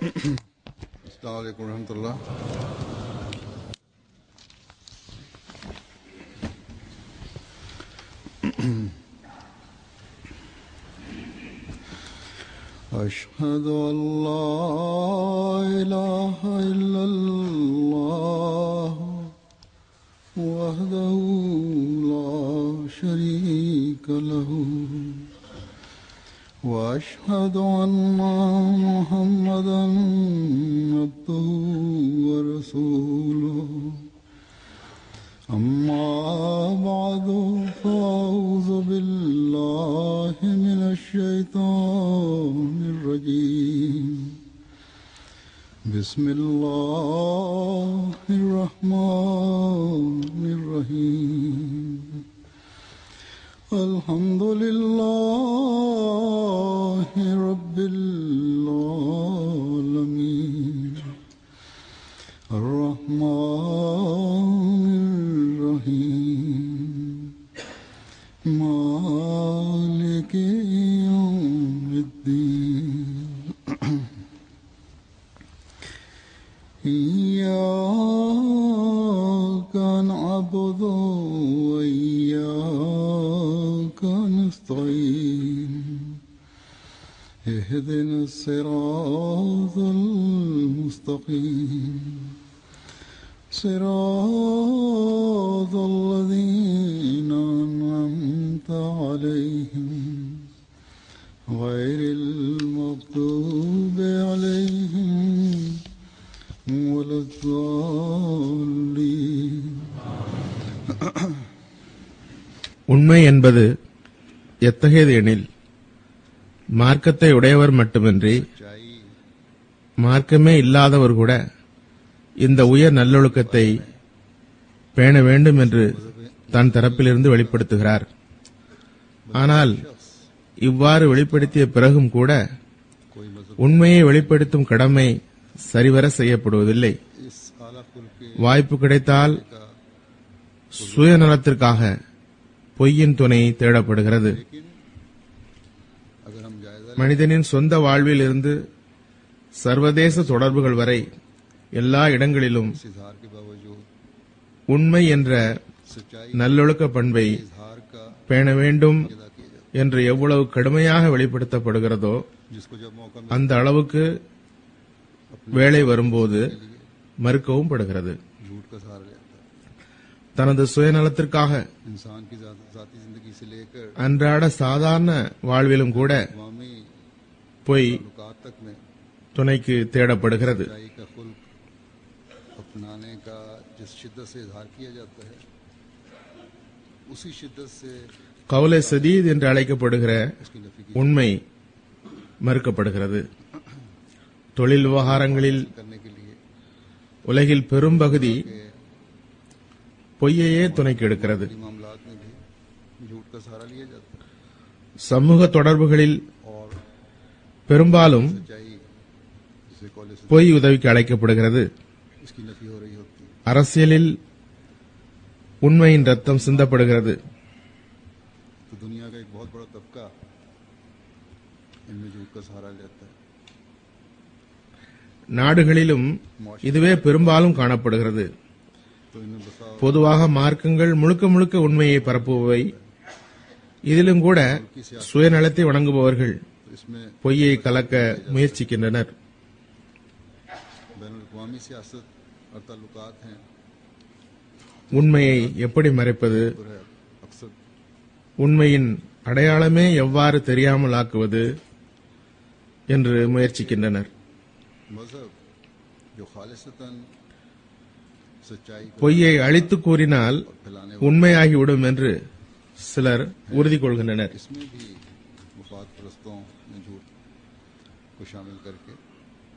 अस्सलामु अलैकुम रहमतुल्लाह। अशहदु अल्ला इलाहा इल्लल्लाह वहदहु ला शरीका लहू वअशहदु अन्ना मुहम्मदन अब्दुहु व रसूलुहु अम्मा बअदु फ़अऊज़ु बिल्लाहि मिनश शैतानिर रजीम बिस्मिल्लाहिर रहमानिर रहीम अल्हम्दुलिल्लाहि रब्बिल आलमीन अर्रहमानिर रहीम मालिकि यौमिद्दीन इय्याका नअबुदु व इय्याका नस्तईन इहदिनस सिरातल मुस्तकीम सिरातल लज़ीना अनअमता अलैहिम गैरिल मग़दूबि अलैहिम वलद्दाल्लीन। உண்மை என்பது எத்தகையது எனில், மார்க்கத்தை உடையவர் மட்டுமின்றி மார்க்கமே இல்லாதவர் கூட இந்த உயர் நல்லொழுக்கத்தை பேண வேண்டும் என்று தன் தரப்பிலிருந்து வெளிப்படுத்துகிறார். ஆனால் இவ்வாறு வெளிப்படுத்திய பிறகும் கூட உண்மையை வெளிப்படுத்தும் கடமை சரிவர செய்யப்படுவதில்லை. வாய்ப்பு கிடைத்தால் சுயநலத்திற்காக பொய்யின் துணை தேடப்படுகிறது. மனிதனின் சொந்த வாழ்வில் இருந்து சர்வதேச தொடர்புகள் வரை எல்லா இடங்களிலும் உண்மை என்ற நல்லொழுக்க பண்பை பேண வேண்டும் என்று எவ்வளவு கடுமையாக வெளிப்படுத்தப்படுகிறதோ அந்த அளவுக்கு வேலை வரும்போது மறுக்கவும் படுகிறது. தனது சுயநலத்திற்காக அன்றாட சாதாரண வாழ்விலும் கூட பொய் துணைக்கு தேடப்படுகிறது. கவுலே சதீத் என்று அழைக்கப்படுகிற உண்மை மறுக்கப்படுகிறது. தொழில் விவகாரங்களில் உலகில் பெரும்பகுதி பொய்யையே துணைக்கு எடுக்கிறது. சமூக தொடர்புகளில் பெரும்பாலும் பொய் உதவிக்கு அழைக்கப்படுகிறது. அரசியலில் உண்மையின் ரத்தம் சிந்தப்படுகிறது. நாடுகளிலும் இதுவே பெரும்பாலும் காணப்படுகிறது. பொதுவாக மார்க்கங்கள் முழுக்க முழுக்க உண்மையை பரப்புபவை. இதிலும் கூட சுயநலத்தை வணங்குபவர்கள் பொய்யை கலக்க முயற்சிக்கின்றனர். உண்மையை எப்படி மறைப்பது, உண்மையின் அடையாளமே எவ்வாறு தெரியாமல் ஆக்குவது என்று முயற்சிக்கின்றனர். பொய்யை அழித்து கூறினால் உண்மையாகிவிடும் என்று சிலர் உறுதி கொள்கின்றனர்.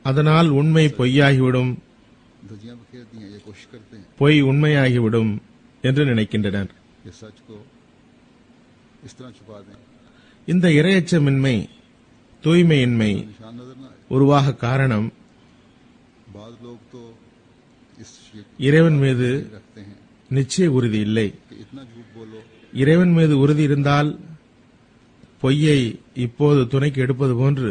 அதனால் உண்மை பொய்யாகிவிடும், பொய் உண்மையாகிவிடும் என்று நினைக்கின்றனர். இந்த இரையச்சமின்மை, தூய்மையின்மை உருவாக காரணம் இறைவன் மீது நிச்சய உறுதி இல்லை. இறைவன் மீது உறுதி இருந்தால் பொய்யை இப்போது துணைக்கு எடுப்பது போன்று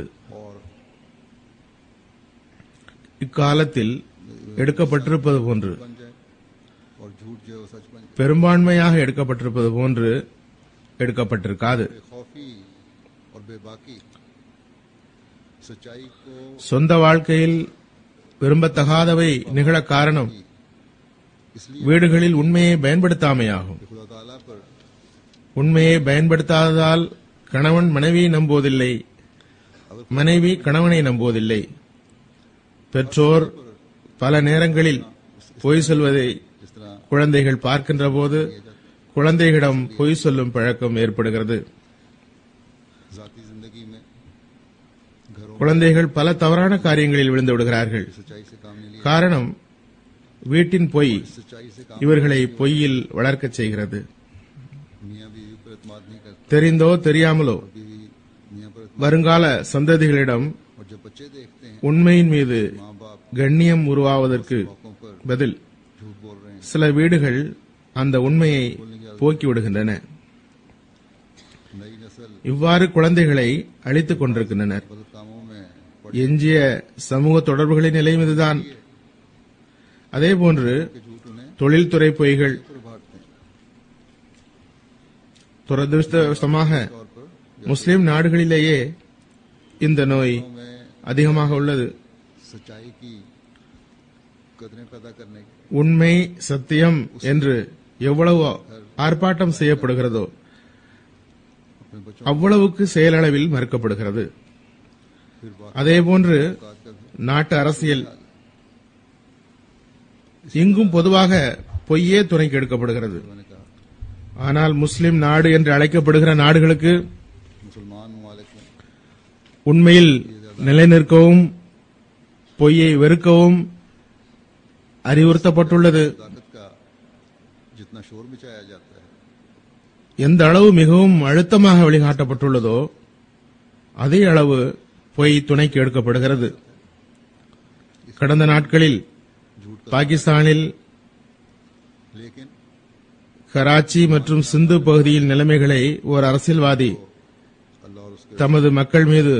இக்காலத்தில் எடுக்கப்பட்டிருப்பது போன்று, बन जाए और झूठ जो है वो सच बन जाए। பெரும்பான்மையாக எடுக்கப்பட்டிருப்பது போன்று எடுக்கப்பட்டிருக்காது. बेखौफी और बेबाकी सच्चाई को சொந்த வாழ்க்கையில் விரும்பத்தகாதவை நிகழ காரணம் इसलिए வீடுகளில் உண்மையை பயன்படுத்தாமையாகும். खुदा ताला पर உண்மையை பயன்படுத்தாததால் கணவன் மனைவியை நம்புவதில்லை, மனைவி கணவனை நம்புவதில்லை. பெற்றோர் பல நேரங்களில் பொய் சொல்வதை जिस तरह குழந்தைகள் பார்க்கின்ற போது குழந்தைகளிடம் பொய் சொல்லும் பழக்கம் ஏற்படுகிறது. जाती जिंदगी में घरों குழந்தைகள் பல தவறான காரியங்களில் விழுந்து விடுகிறார்கள். में सच्चाई से काम नहीं लिया, காரணம் வீட்டின் பொய் सच्चाई से काम இவர்களை பொய்யில் வளர்க்கச் செய்கிறது. मियाँ बीवी पर एतमाद नहीं करते, தெரிந்தோ தெரியாமலோ बीवी मियाँ पर एतमाद, வருங்கால சந்ததிகளிடம் और जब बच्चे देखते हैं உண்மையின் மீது माँ बाप கண்ணியம் உருவாவதற்கு मौकों पर பதில் झूठ बोल रहे हैं। சில வீடுகள் அந்த உண்மையை போக்கிவிடுகின்றன. नई नस्ल இவ்வாறு குழந்தைகளை அழித்துக் கொண்டிருக்கின்றனர். गलत कामों में எஞ்சிய சமூக தொடர்புகளின் நிலையும் இதுதான். அதேபோன்று के झूठ उन्हें தொழில்துறை பொய்கள் पर भागते हैं। துரதிருஷ்டவசமாக तौर पर முஸ்லிம் நாடுகளிலேயே இந்த நோய் में அதிகமாக உள்ளது. सच्चाई की कदरें पैदा करने के உண்மை சத்தியம் என்று எவ்வளவு ஆர்ப்பாட்டம் செய்யப்படுகிறதோ अपने बच्चों அவ்வளவுக்கு செயலளவில் மறுக்கப்படுகிறது. फिर बात அதேபோன்று का நாட்டு அரசியல் இங்கும் பொதுவாக பொய்யே துணைக்கு எடுக்கப்படுகிறது. मैंने कहा ஆனால் முஸ்லிம் நாடு என்று அழைக்கப்படுகிற நாடுகளுக்கு मुसलमान ममालिक में உண்மையில் நிலைநிற்கவும் பொய்யை வெறுக்கவும் அறிவுறுத்தப்பட்டுள்ளது. ताकत का जितना शोर मचाया जाता है எந்த அளவு மிகவும் அழுத்தமாக வழிகாட்டப்பட்டுள்ளதோ அதே அளவு பொய் துணைக்கு எடுக்கப்படுகிறது. கடந்த நாட்களில் झूठ का, பாகிஸ்தானில் लेकिन கராச்சி மற்றும் சிந்து பகுதியில் நிலைமைகளை ஒரு அரசியல்வாதி अल्लाह और उसके தமது மக்கள் மீது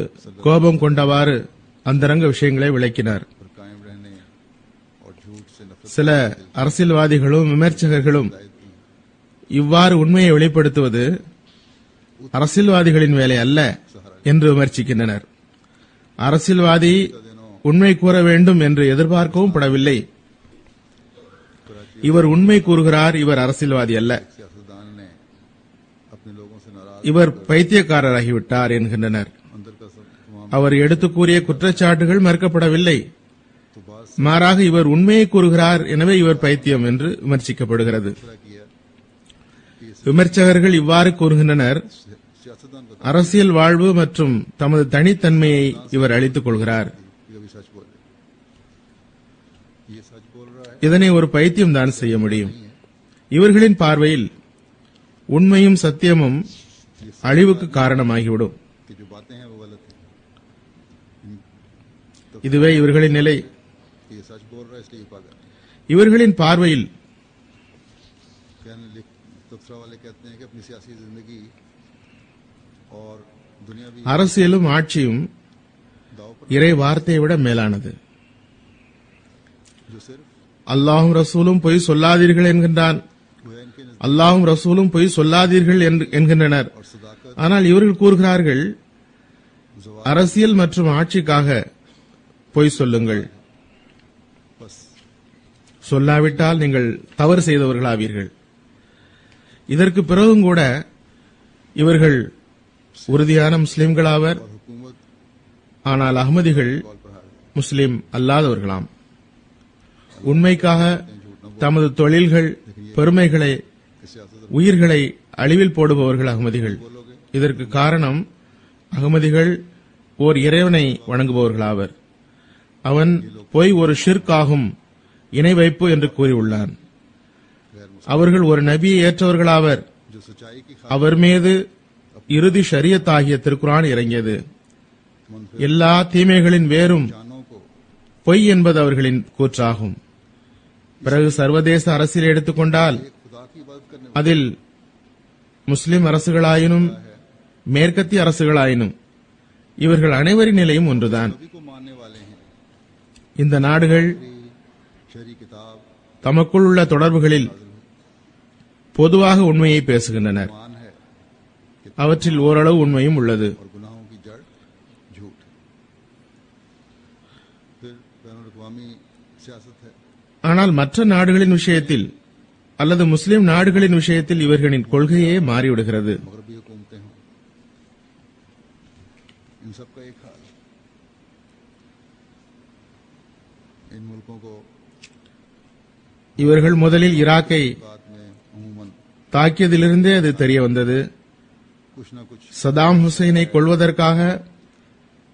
கோபம் கொண்டவாறு அந்தரங்க விஷயங்களை விளக்கினார். पर कायम रहने और झूठ से नफरत சில அரசியல்வாதிகளும் விமர்சகர்களும் இவ்வாறு உண்மையை வெளிப்படுத்துவது அரசியல்வாதிகளின் வேலை அல்ல என்று விமர்சிக்கின்றனர். அரசியல்வாதி உண்மை கூற வேண்டும் என்று எதிர்பார்க்கவும் படவில்லை. இவர் உண்மை கூறுகிறார், இவர் அரசியல்வாதி அல்ல, सियासतदान ने अपने लोगों से नाराज இவர் பைத்தியக்காரராகிவிட்டார் என்கின்றனர். अंदर का सब तमाम அவர் எடுத்து கூறிய குற்றச்சாட்டுகள் மறுக்கப்படவில்லை. तो बात மாறாக இவர் உண்மையை கூறுகிறார், எனவே இவர் பைத்தியம் என்று விமர்சிக்கப்படுகிறது. किया कि விமர்சகர்கள் இவ்வாறு கூறுகின்றனர், सियासतदान को அரசியல் வாழ்வு மற்றும் தமது தனித்தன்மையை இவர் அளித்துக் கொள்கிறார். कभी सच बोले, ये सच बोल रहा है இதனை ஒரு பைத்தியம் தான் செய்ய முடியும். இவர்களின் பார்வையில் உண்மையும் சத்தியமும் அழிவுக்கு காரணமாகிவிடும். कि जो बातें हैं वो गलत है, இதுவே இவர்களின் நிலை. कि ये सच बोल रहा है इसलिए ये पागल है। இவர்களின் பார்வையில் कहने तबसरा वाले कहते हैं कि अपनी सियासी जिंदगी और दुनियावी அரசியலும் ஆட்சியும் दाव पर இறை வார்த்தையை விட மேலானது. जो सिर्फ அல்லாஹும் ரசூலும் பொய் சொல்லாதீர்கள் என்கின்றான். गोया इनके नजदीक அல்லாஹும் ரசூலும் பொய் சொல்லாதீர்கள் என்கின்றனர். और सदाकत ஆனால் இவர்கள் கூறுகிறார்கள், जवाब அரசியல் மற்றும் ஆட்சிக்காக பொய் சொல்லுங்கள், बस சொல்லாவிட்டால் நீங்கள் தவறு செய்தவர்களாவீர்கள். இதற்கு பிறகும் கூட இவர்கள் உறுதியான முஸ்லிம்களாவர். और हुकूमत ஆனால் அகமதிகள் कॉल पर हार गई। முஸ்லிம் அல்லாதவர்களாம். உண்மைக்காக தமது தொழில்கள், பெருமைகளை, कि सियासत உயிர்களை அழிவில் போடுபவர்கள் அகமதிகள். बोलोगे இதற்கு காரணம் அகமதிகள் ஓர் இறைவனை வணங்குபவர்களாவர். அவன் பொய் ஒரு ஷிர்க் ஆகும், இணை வைப்பு என்று கூறியுள்ளான். गैर मुस्लिम அவர்கள் ஒரு நபியை ஏற்றவர்களாவர். जो सच्चाई की அவர் மீது இறுதி ஷரியத் ஆகிய திருக்குரான் இறங்கியது. मुनफिर எல்லா தீமைகளின் வேரும் जानों को பொய் என்பது அவர்களின் கூற்றாகும். பிறகு சர்வதேச அரசியல் எடுத்துக்கொண்டால் एक खुदा की इबादत करने அதில் முஸ்லிம் அரசுகளாயினும் மேற்கத்திய அரசுகளாயினும் இவர்கள் அனைவரின் நிலையும் ஒன்றுதான். सभी को मानने वाले हैं। இந்த நாடுகள் शहरी किताब தமக்குள் உள்ள தொடர்புகளில் பொதுவாக உண்மையை பேசுகின்றனர். मान है அவற்றில் ஓரளவு உண்மையும் உள்ளது. और गुनाहों की जड़ झूठ। फिर बैनुल-अक़वामी सियासत है। ஆனால் மற்ற நாடுகளின் விஷயத்தில் அல்லது முஸ்லிம் நாடுகளின் விஷயத்தில் இவர்களின் கொள்கையே மாறிவிடுகிறது. मगरबी हुकूमतें हों, इन सब का एक हाल। इन मुल्कों को இவர்கள் முதலில் ஈராக்கை बात में अमूमन தாக்கியதிலிருந்தே அது தெரிய வந்தது. कुछ न कुछ சதாம் ஹுசைனை கொல்வதற்காக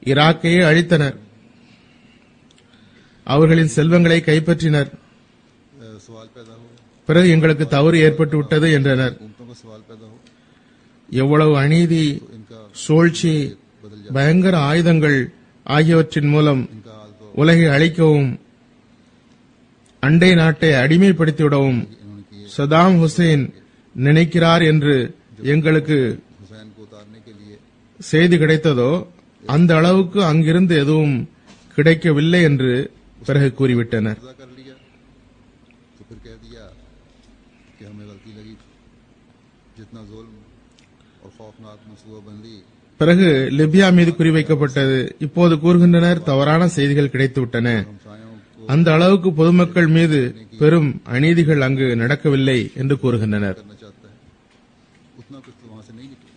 ஈராக்கையே அழித்தனர். அவர்களின் செல்வங்களை கைப்பற்றினர். सवाल पैदा हो, பிறகு எங்களுக்கு தவறு ஏற்பட்டு விட்டது என்றனர். हुकूमतों का सवाल पैदा हो எவ்வளவு அநீதி, तो इनका சூழ்ச்சி, बदल जाए। பயங்கர ஆயுதங்கள் ஆகியவற்றின் மூலம் इनका हाल तो உலகை அழிக்கவும் அண்டை நாட்டை அடிமைப்படுத்திவிடவும் इन्होंने किए। சதாம் ஹுசைன் நினைக்கிறார் என்று எங்களுக்கு हुसैन को उतारने के लिए செய்தி கிடைத்ததோ அந்த அளவுக்கு அங்கிருந்து எதுவும் கிடைக்கவில்லை என்று பிறகு கூறிவிட்டனர். कब्जा कर लिया तो फिर कह दिया कि हमें गलती लगी थी। जितना जुल्म और खौफनाक मनसूबाबंदी பிறகு லிபியா மீது குறிவைக்கப்பட்டது. இப்போது கூறுகின்றனர் தவறான செய்திகள் கிடைத்துவிட்டன. हमसायों को அந்த அளவுக்கு பொதுமக்கள் மீது பெரும் அநீதிகள் அங்கு நடக்கவில்லை என்று கூறுகின்றனர். करना चाहता है, उतना कुछ तो वहां से नहीं निकला।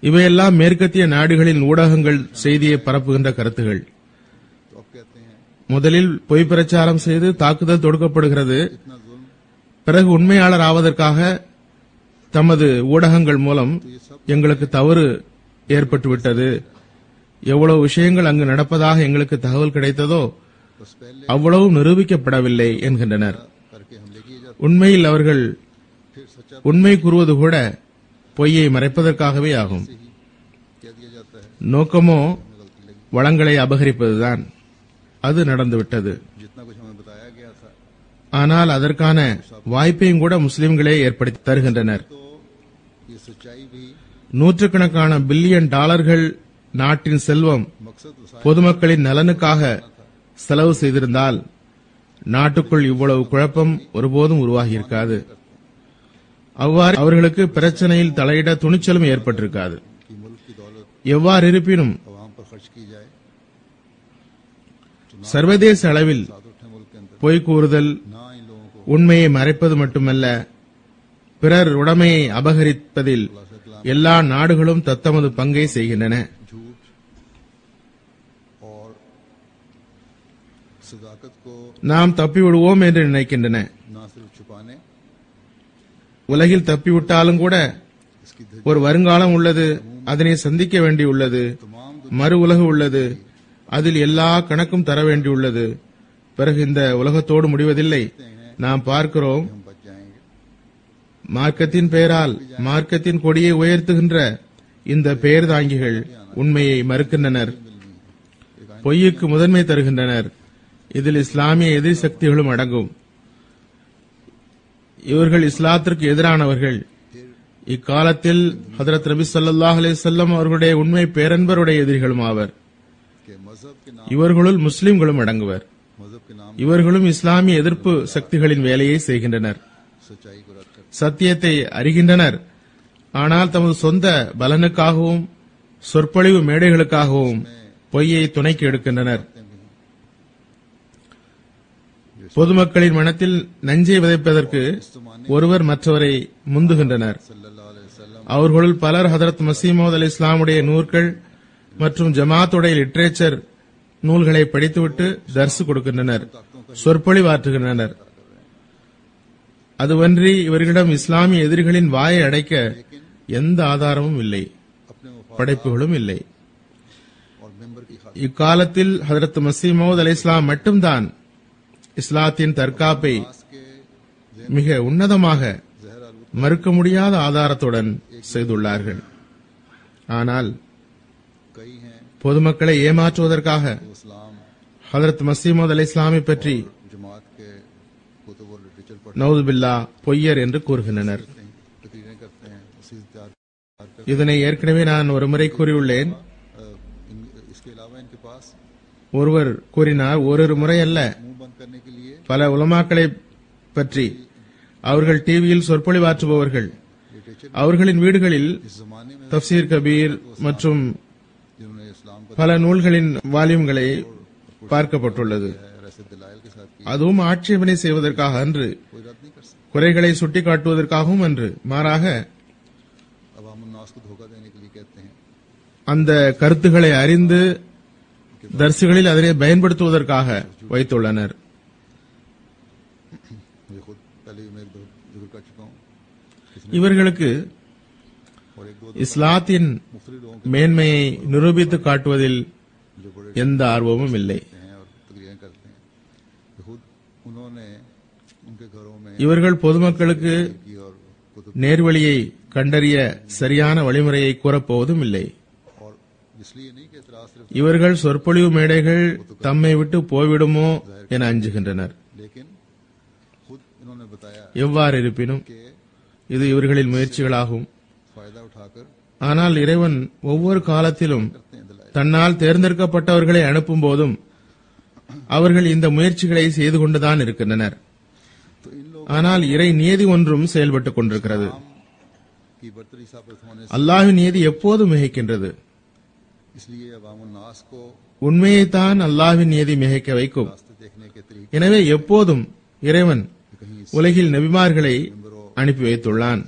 இவையெல்லாம் மேற்கத்திய நாடுகளின் ஊடகங்கள் செய்தியை பரப்புகின்ற கருத்துகள். तो अब कहते हैं முதலில் பொய் பிரச்சாரம் செய்து தாக்குதல் தொடுக்கப்படுகிறது. इतना जुल्म பிறகு உண்மையாளர் ஆவதற்காக தமது ஊடகங்கள் மூலம் எங்களுக்கு தவறு ஏற்பட்டுவிட்டது, எவ்வளவு விஷயங்கள் அங்கு நடப்பதாக எங்களுக்கு தகவல் கிடைத்ததோ बस पहले அவ்வளவு நிரூபிக்கப்படவில்லை என்கின்றனர். करके हमले किए जाते உண்மையில் அவர்கள் फिर सच्चा உண்மை கூறுவது கூட பொய்யை மறைப்பதற்காகவே ஆகும். से ही कह दिया जाता है நோக்கமோ हमें गलती लगी। வளங்களை அபகரிப்பதுதான். அது நடந்துவிட்டது. जितना कुछ हमें बताया गया था ஆனால் அதற்கான வாய்ப்பையும் கூட முஸ்லிம்களே ஏற்படுத்தி தருகின்றனர். तो ये सच्चाई भी நூற்றுக்கணக்கான பில்லியன் டாலர்கள் நாட்டின் செல்வம் मकसद वसाइल பொதுமக்களின் நலனுக்காக செலவு செய்திருந்தால் நாட்டுக்குள் இவ்வளவு குழப்பம் ஒருபோதும் உருவாகியிருக்காது. அவ்வாறு அவர்களுக்கு பிரச்சனையில் தலையிட துணிச்சலும் ஏற்பட்டிருக்காது. की मुल्क की दौलत எவ்வாறு இருப்பினும் अवाम पर खर्च की जाए। சர்வதேச அளவில் साथ उठे मुल्क के अंदर பொய் கூறுதல், ना इन लोगों को உண்மையை மறைப்பது மட்டுமல்ல, பிறர் உடைமையை அபகரிப்பதில் எல்லா நாடுகளும் தத்தமது பங்கை செய்கின்றன. झूठ और सदाकत को நாம் தப்பிவிடுவோம் என்று நினைக்கின்றன. ना सिर्फ छुपाने உலகில் தப்பிவிட்டாலும் கூட इसकी ஒரு வருங்காலம் உள்ளது, அதனை சந்திக்க வேண்டியுள்ளது. तमाम மறு உலகு உள்ளது, அதில் எல்லா கணக்கும் தர வேண்டியுள்ளது. பிறகு இந்த உலகத்தோடு முடிவதில்லை. நாம் பார்க்கிறோம், हम बच जाएंगे। மார்க்கத்தின் பெயரால் மார்க்கத்தின் கொடியை உயர்த்துகின்ற இந்த பெயர் தாங்கிகள் உண்மையை மறுக்கின்றனர், பொய்யுக்கு முதன்மை தருகின்றனர். இதில் இஸ்லாமிய எதிர் சக்திகளும் அடங்கும். இவர்கள் இஸ்லாத்திற்கு எதிரானவர்கள். இக்காலத்தில் ஹதரத் நபி ஸல்லல்லாஹு அலைஹி வஸல்லம் அவர்களுடைய உண்மை பேரன்பருடைய எதிரிகளும் ஆவர். कि मजहब के नाम இவர்களுள் முஸ்லிம்களும் அடங்குவர். मजहब के नाम இவர்களும் இஸ்லாமிய எதிர்ப்பு சக்திகளின் வேலையை செய்கின்றனர். सच्चाई को रद्द करते சத்தியத்தை அறிகின்றனர். ஆனால் தமது சொந்த பலனுக்காகவும் சொற்பொழிவு மேடைகளுக்காகவும் பொய்யை துணைக்கு எடுக்கின்றனர். हैं भी பொதுமக்களின் மனத்தில் நஞ்சை விதைப்பதற்கு ஒருவர் மற்றவரை முந்துகின்றனர். सल्लल्लाहु अलैहि वसल्लम அவர்களுள் பலர் ஹதரத் மசீமௌத் அலி இஸ்லாமுடைய நூல்கள் மற்றும் ஜமாத்துடைய லிட்ரேச்சர் நூல்களை படித்துவிட்டு தர்சு கொடுக்கின்றனர், சொற்பொழிவாற்றுகின்றனர். அதுவன்றி இவர்களிடம் இஸ்லாமிய எதிரிகளின் வாயை அடைக்க எந்த ஆதாரமும் இல்லை, अपने वफा படைப்புகளும் இல்லை. और मेंबर की खातिर இக்காலத்தில் ஹதரத் மசீமௌத் அலி இஸ்லாம் மட்டும்தான் இஸ்லாத்தின் தற்காப்பை के மிக உன்னதமாக जहर आलू மறுக்க முடியாத ஆதாரத்துடன் செய்துள்ளார்கள். ஆனால் कई हैं பொதுமக்களை ஏமாற்றுவதற்காக तो इस्लाम ஹதரத் மசீமௌத் அலி இஸ்லாமை பற்றி जमात के कुतुब और लिटरेचर நவுது பில்லா பொய்யர் என்று கூறுகின்றனர். पढ़ते हैं, तकरीरें करते हैं, उसी तैयार करते இதனை ஏற்கனவே நான் ஒருமுறை கூறியுள்ளேன். इसके अलावा इनके पास ஒருவர் கூறினார், ஒரு முறை அல்ல, मुंह बंद करने के लिए பல உலமாக்களை பற்றி அவர்கள் டிவியில் சொற்பொழிவாற்றுபவர்கள். लिटरेचर அவர்களின் வீடுகளில் इस जमाने में தப்சீர் கபீர் மற்றும் जिन्होंने इस्लाम का பல நூல்களின் வால்யூம்களை பார்க்கப்பட்டுள்ளது. ऐसे दलाइल के साथ அதுவும் ஆட்சேபனை செய்வதற்காக அன்று, कोई रद्द नहीं कर सकता. குறைகளை சுட்டிக்காட்டுவதற்காகவும் அன்று, மாறாக अवाम उन्नास को धोखा देने के लिए कहते हैं. அந்த கருத்துக்களை அறிந்து தர்சுகளில் அதனை பயன்படுத்துவதற்காக வைத்துள்ளனர். मुझे खुद पहले भी मैं एक दो जिक्र कर चुका हूँ. இவர்களுக்கு और एक दो இஸ்லாத்தின் मुख्तलिफ लोगों மேன்மையை நிரூபித்து காட்டுவதில் के जो बड़े எந்த ஆர்வமும் இல்லை. हैं और तकरीरें करते हैं, कि खुद उन्होंने उनके घरों में இவர்கள் பொதுமக்களுக்கு की और कुतुब நேர்வழியை கண்டறிய சரியான வழிமுறையை கூறப்போவதும் இல்லை. और इसलिए नहीं कि इतराज सिर्फ, இவர்கள் சொற்பொழிவு மேடைகள் தம்மை விட்டு போய்விடுமோ என அஞ்சுகின்றனர். लेकिन खुद इन्होंने बताया எவ்வாறு இருப்பினும் कि இது இவர்களின் முயற்சிகளாகும். फायदा उठाकर ஆனால் இறைவன் ஒவ்வொரு காலத்திலும் करते हैं दलाइल. தன்னால் தேர்ந்தெடுக்கப்பட்டவர்களை அனுப்பும் போதும் அவர்கள் இந்த முயற்சிகளை செய்து கொண்டுதான் இருக்கின்றனர். तो इन लोगों ஆனால் இறை நியதி ஒன்றும் செயல்பட்டுக் கொண்டிருக்கிறது. की बरतरी साबित होने से அல்லாஹ்வின் நியதி எப்போதும் மிகைக்கின்றது. इसलिए अवाम उन्नास को உண்மையைத்தான் அல்லாஹ்வின் நியதி மிகைக்க வைக்கும். रास्ते देखने के तरीके எனவே எப்போதும் இறைவன் कहीं உலகில் நபிமார்களை அனுப்பி வைத்துள்ளான்.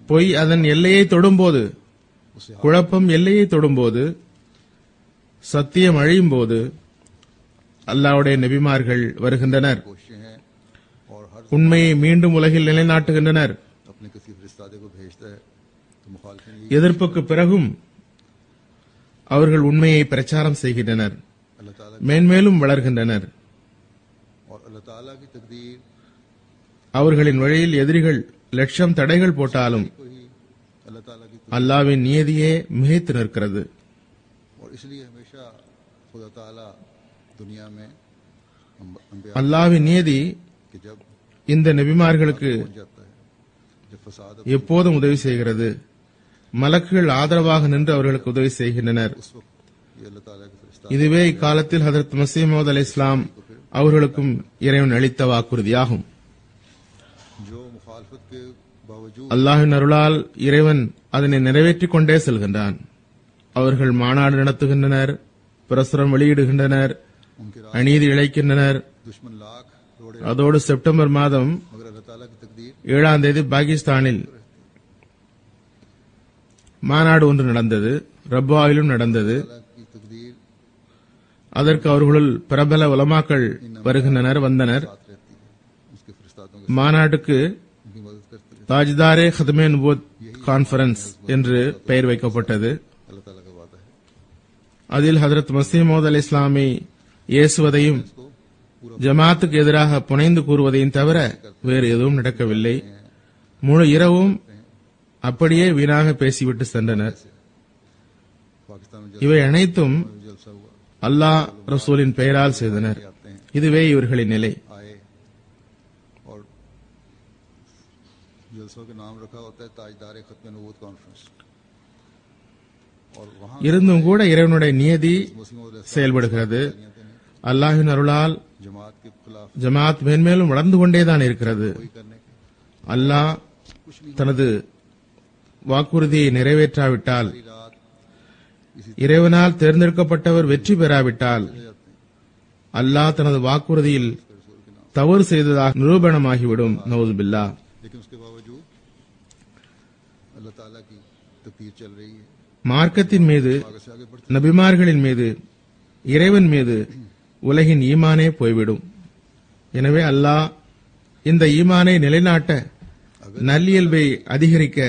பொய் அதன் எல்லையை தொடும்போது, उसे குழப்பம் எல்லையை தொடும்போது, சத்தியம் அழியும் போது அல்லாஹ்வுடைய நபிமார்கள் வருகின்றனர். कोशिशें हैं और हर உண்மையை மீண்டும் உலகில் நிலைநாட்டுகின்றனர். अपने किसी फरिश्तादे को भेजता है तो मुखालिफिन ये எதிர்ப்புக்கு பிறகும் அவர்கள் உண்மையை பிரச்சாரம் செய்கின்றனர், अल्लाह ताला மேன்மேலும் வளர்கின்றனர். और अल्लाह ताला की तकदीर அவர்களின் வழியில் எதிரிகள் லட்சம் தடைகள் போட்டாலும் को ही अल्लाह ताला की அல்லாஹ்வின் நியதியே மிகைத்து நிற்கிறது. और इसलिए हमेशा खुदा ताला दुनिया में अंबिया அல்லாஹ்வின் நியதி कि जब இந்த நபிமார்களுக்கு पहुंच जाता है, जब फसाद எப்போதும் உதவி செய்கிறது. மலக்குகள் ஆதரவாக நின்று அவர்களுக்கு உதவி செய்கின்றனர். उस वक्त ये अल्लाह ताला के फरिश्ता இதுவே இக்காலத்தில் ஹதரத் மஸீஹ் மவ்ஊத் அலைஹிஸ்ஸலாம் அவர்களுக்கும் இறைவன் அளித்த வாக்குறுதியாகும். जो मुखालफत के बावजूद அல்லாஹ்வின் அருளால் இறைவன் அதனை நிறைவேற்றிக் கொண்டே செல்கின்றான். அவர்கள் மாநாடு நடத்துகின்றனர், பிரசுரம் வெளியிடுகின்றனர், उनके राह அநீதி இழைக்கின்றனர். दुश्मन लाख रोड़े, அதோடு செப்டம்பர் மாதம் मगर अल्लाह ताला की तकदीर 7ஆம் தேதி பாகிஸ்தானில் மாநாடு ஒன்று நடந்தது. ரப்பாவிலும் நடந்தது. ताला की तकदीर அதற்கு அவர்களுள் பிரபல உலமாக்கள் வருகின்றனர், வந்தனர். साथ रहती है, उसके फरिश्तादों के மாநாட்டுக்கு उनकी मदद करते रहते தாஜ்தாரே खदमे नबूवत கான்ஃபரன்ஸ் என்று பெயர் வைக்கப்பட்டது. हैं। अल्लाह ताला का वादा है அதில் ஹதரத் மஸீஹ் மவ்ஊத் அலைஹிஸ்ஸலாமை ஏசுவதையும் इसको पूरा ஜமாத்துக்கு எதிராக புனைந்து கூறுவதையும் தவிர வேறு எதுவும் நடக்கவில்லை. முழு இரவும் அப்படியே வீணாக பேசிவிட்டு சென்றனர். पाकिस्तान में இவை அனைத்தும் जलसा हुआ, அல்லாஹ் ரசூலின் பெயரால் செய்தனர். आते हैं இதுவே இவர்களின் நிலை. आए और जलसों के नाम रखा होता है ताजदार खत्म नबूवत कॉन्फ्रेंस, और वहां இருந்தும் கூட இறைவனுடைய நியதி मुस्लिम செயல்படுகிறது. அல்லாஹ்வின் அருளால் जमात के खिलाफ ஜமாத் மேன்மேலும் வளர்ந்து கொண்டேதான் இருக்கிறது. कोई करने के அல்லாஹ் தனது வாக்குறுதியை நிறைவேற்றாவிட்டால், सारी रात इसी இறைவனால் தேர்ந்தெடுக்கப்பட்டவர் வெற்றி பெறாவிட்டால், அல்லாஹ் தனது வாக்குறுதியில் தவறு செய்ததாக நிரூபணமாகிவிடும். நவுஸ் பில்லாஹ். लेकिन उसके बावजूद अल्लाह ताला की तकदीर चल रही है, மார்க்கத்தின் மீது, आगे से आगे बढ़ती நபிமார்களின் மீது, இறைவன் மீது உலகின் ஈமானே போய்விடும். எனவே அல்லாஹ் இந்த ஈமானை நிலைநாட்ட, நல்லியல்பை அதிகரிக்க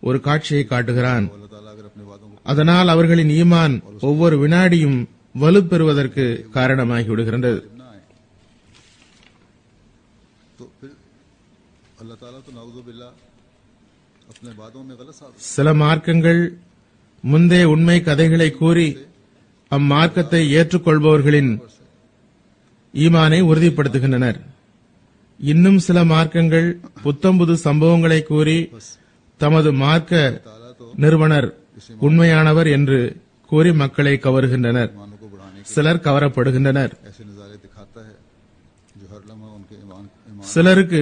ஒரு காட்சியை காட்டுகிறான். अल्लाह ताला अगर अपने वादों को அதனால் அவர்களின் ஈமான் ஒவ்வொரு வினாடியும் வலுப்பெறுவதற்கு காரணமாகி விடுகிறது. न आए तो फिर अल्लाह ताला तो नाउज़ु बिल्लाह अपने वादों में गलत साबित சில மார்க்கங்கள் முந்தைய உண்மை கதைகளை கூறி அம்மார்க்கத்தை ஏற்றுக்கொள்பவர்களின் ஈமானை உறுதிப்படுத்துகின்றனர். இன்னும் சில மார்க்கங்கள் புத்தம்புது சம்பவங்களை கூறி தமது மார்க்க ताला तो நிறுவனர் உண்மையானவர் என்று கூறி மக்களை கவருகின்றனர். ईमानों को बढ़ाने के சிலர் கவரப்படுகின்றனர். ऐसे नजारे दिखाता है जो हर लम्हा उनके ईमान சிலருக்கு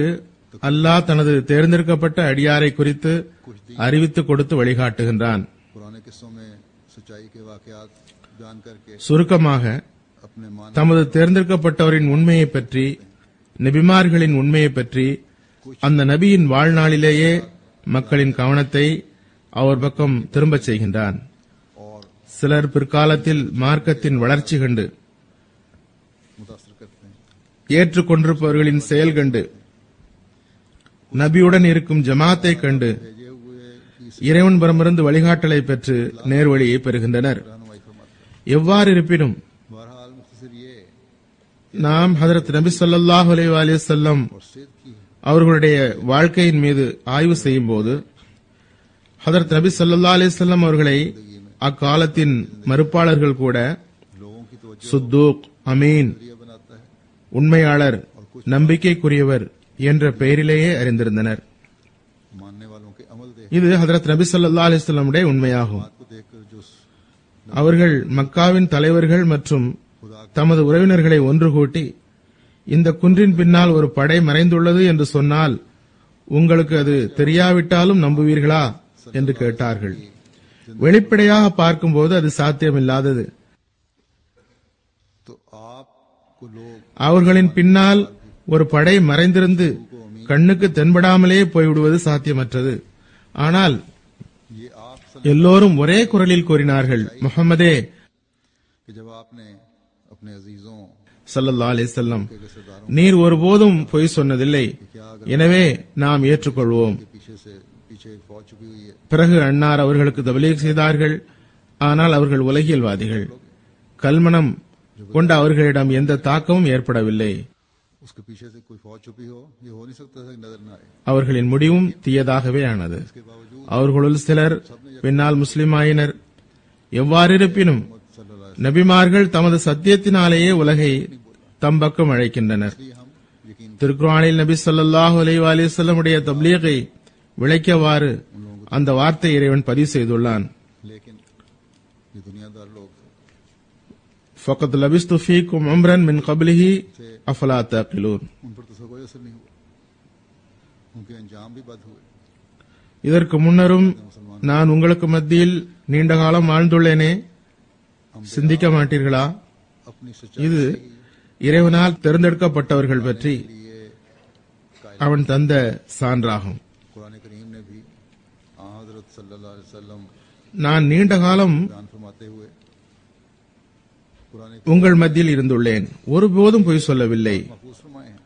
அல்லாஹ் தனது தேர்ந்தெடுக்கப்பட்ட அடியாரை குறித்து அறிவித்துக் கொடுத்து வழிகாட்டுகின்றான். पुराने किस्सों में सच्चाई के वाकयात बयान करके சுருக்கமாக अपने मान தமது தேர்ந்தெடுக்கப்பட்டவரின் உண்மையை பற்றி, நபிமார்களின் உண்மையை பற்றி அந்த நபியின் வாழ்நாளிலேயே மக்களின் கவனத்தை அவர் பக்கம் திரும்பச் செய்கின்றான். और சிலர் பிற்காலத்தில் மார்க்கத்தின் வளர்ச்சி கண்டு, मुतासर करते हैं। ஏற்றுக்கொண்டிருப்பவர்களின் செயல் கண்டு, நபியுடன் இருக்கும் ஜமாத்தை கண்டு भेजे हुए की இறைவன் புறமிருந்து வழிகாட்டலை பெற்று நேர்வழியை பெறுகின்றனர். रहनुमाई फरमाते எவ்வாறு இருப்பினும் हैं। बहरहाल मुख्तसर ये நாம் ஹதரத் நபி ஸல்லல்லாஹு அலைஹி வஸல்லம் और सिद्ध की அவர்களுடைய வாழ்க்கையின் மீது ஆய்வு செய்யும் போது ஹதரத் நபி ஸல்லல்லாஹு அலைஹி வஸல்லம் அவர்களை அக்காலத்தின் மறுப்பாளர்கள் கூட लोगों की तवज्जो சுத்தூக், அமீன், ये बनाता है। உண்மையாளர், நம்பிக்கைக்குரியவர் என்ற பெயரிலேயே அறிந்திருந்தனர். मानने वालों के अमल देख இது ஹதரத் நபி ஸல்லல்லாஹு அலைஹி வஸல்லமுடைய உண்மையாகும். बात को देखकर जो அவர்கள் மக்காவின் தலைவர்கள் மற்றும் தமது உறவினர்களை ஒன்று கூட்டி இந்த குன்றின் பின்னால் ஒரு படை மறைந்துள்ளது என்று சொன்னால் உங்களுக்கு அது தெரியாவிட்டாலும் நம்புவீர்களா என்று கேட்டார்கள். வெளிப்படையாக பார்க்கும்போது அது சாத்தியமில்லாதது. तो आपको लोग அவர்களின் பின்னால் ஒரு படை மறைந்திருந்து கண்ணுக்கு தென்படாமலே போய்விடுவது சாத்தியமற்றது. ஆனால் ये आप எல்லோரும் ஒரே குரலில் கூறினார்கள், முஹம்மதே कि जब आपने अपने अजीजों ஸல்லல்லாஹு அலைஹி வஸல்லம், के रिश्तेदारों நீர் ஒருபோதும் பொய் சொன்னதில்லை, எனவே நாம் ஏற்றுக்கொள்வோம். के पीछे एक फौज छुपी हुई है, பிறகு அன்னார் அவர்களுக்கு தப்லீக் செய்தார்கள். ஆனால் அவர்கள் உலகியல்வாதிகள். கல்மனம் கொண்ட அவர்களிடம் எந்த தாக்கமும் ஏற்படவில்லை. उसके पीछे से कोई फौज छुपी हो, ये हो नहीं सकता था कि नजर न आए। அவர்களின் முடிவும் தீயதாகவே ஆனது. इसके बावजूद அவர்களுள் சிலர் பின்னால் முஸ்லிமாயினர். எவ்வாறிருப்பினும் सल्लल्लाहु நபிமார்கள் தமது சத்தியத்தினாலேயே உலகை தம் பக்கம் அழைக்கின்றனர். अलैहि हम यकीन திருக்குர்ஆனில் நபி ஸல்லல்லாஹு அலைஹி வஸல்லம் உடைய தப்லீகை விளக்கியவாறு அந்த வார்த்தை இறைவன் பதிவு செய்துள்ளான். लेकिन ये दुनियादार लोग थे, ஃபக்கத் லபிஸ்து ஃபீக்கும் உம்ரன் மின் கப்லிஹி அஃபலா தஅகிலூன். उन पर तो कोई असर नहीं हुआ, उनके अंजाम भी बद हुए। இதற்கு முன்னரும் நான் உங்களுக்கு மத்தியில் நீண்ட காலம் வாழ்ந்துள்ளேனே, சிந்திக்க மாட்டீர்களா? अपनी सच्चाई இது இறைவனால் தேர்ந்தெடுக்கப்பட்டவர்கள் பற்றி के लिए அவன் தந்த சான்றாகும். कुरान करीम ने भी हजरत सल्लल्लाहु अलैहि वसल्लम நான் நீண்ட காலம் बयान फरमाते हुए कुरान உங்கள் மத்தியில் இருந்துள்ளேன், ஒருபோதும் பொய் சொல்லவில்லை. महफूज फरमाए हैं।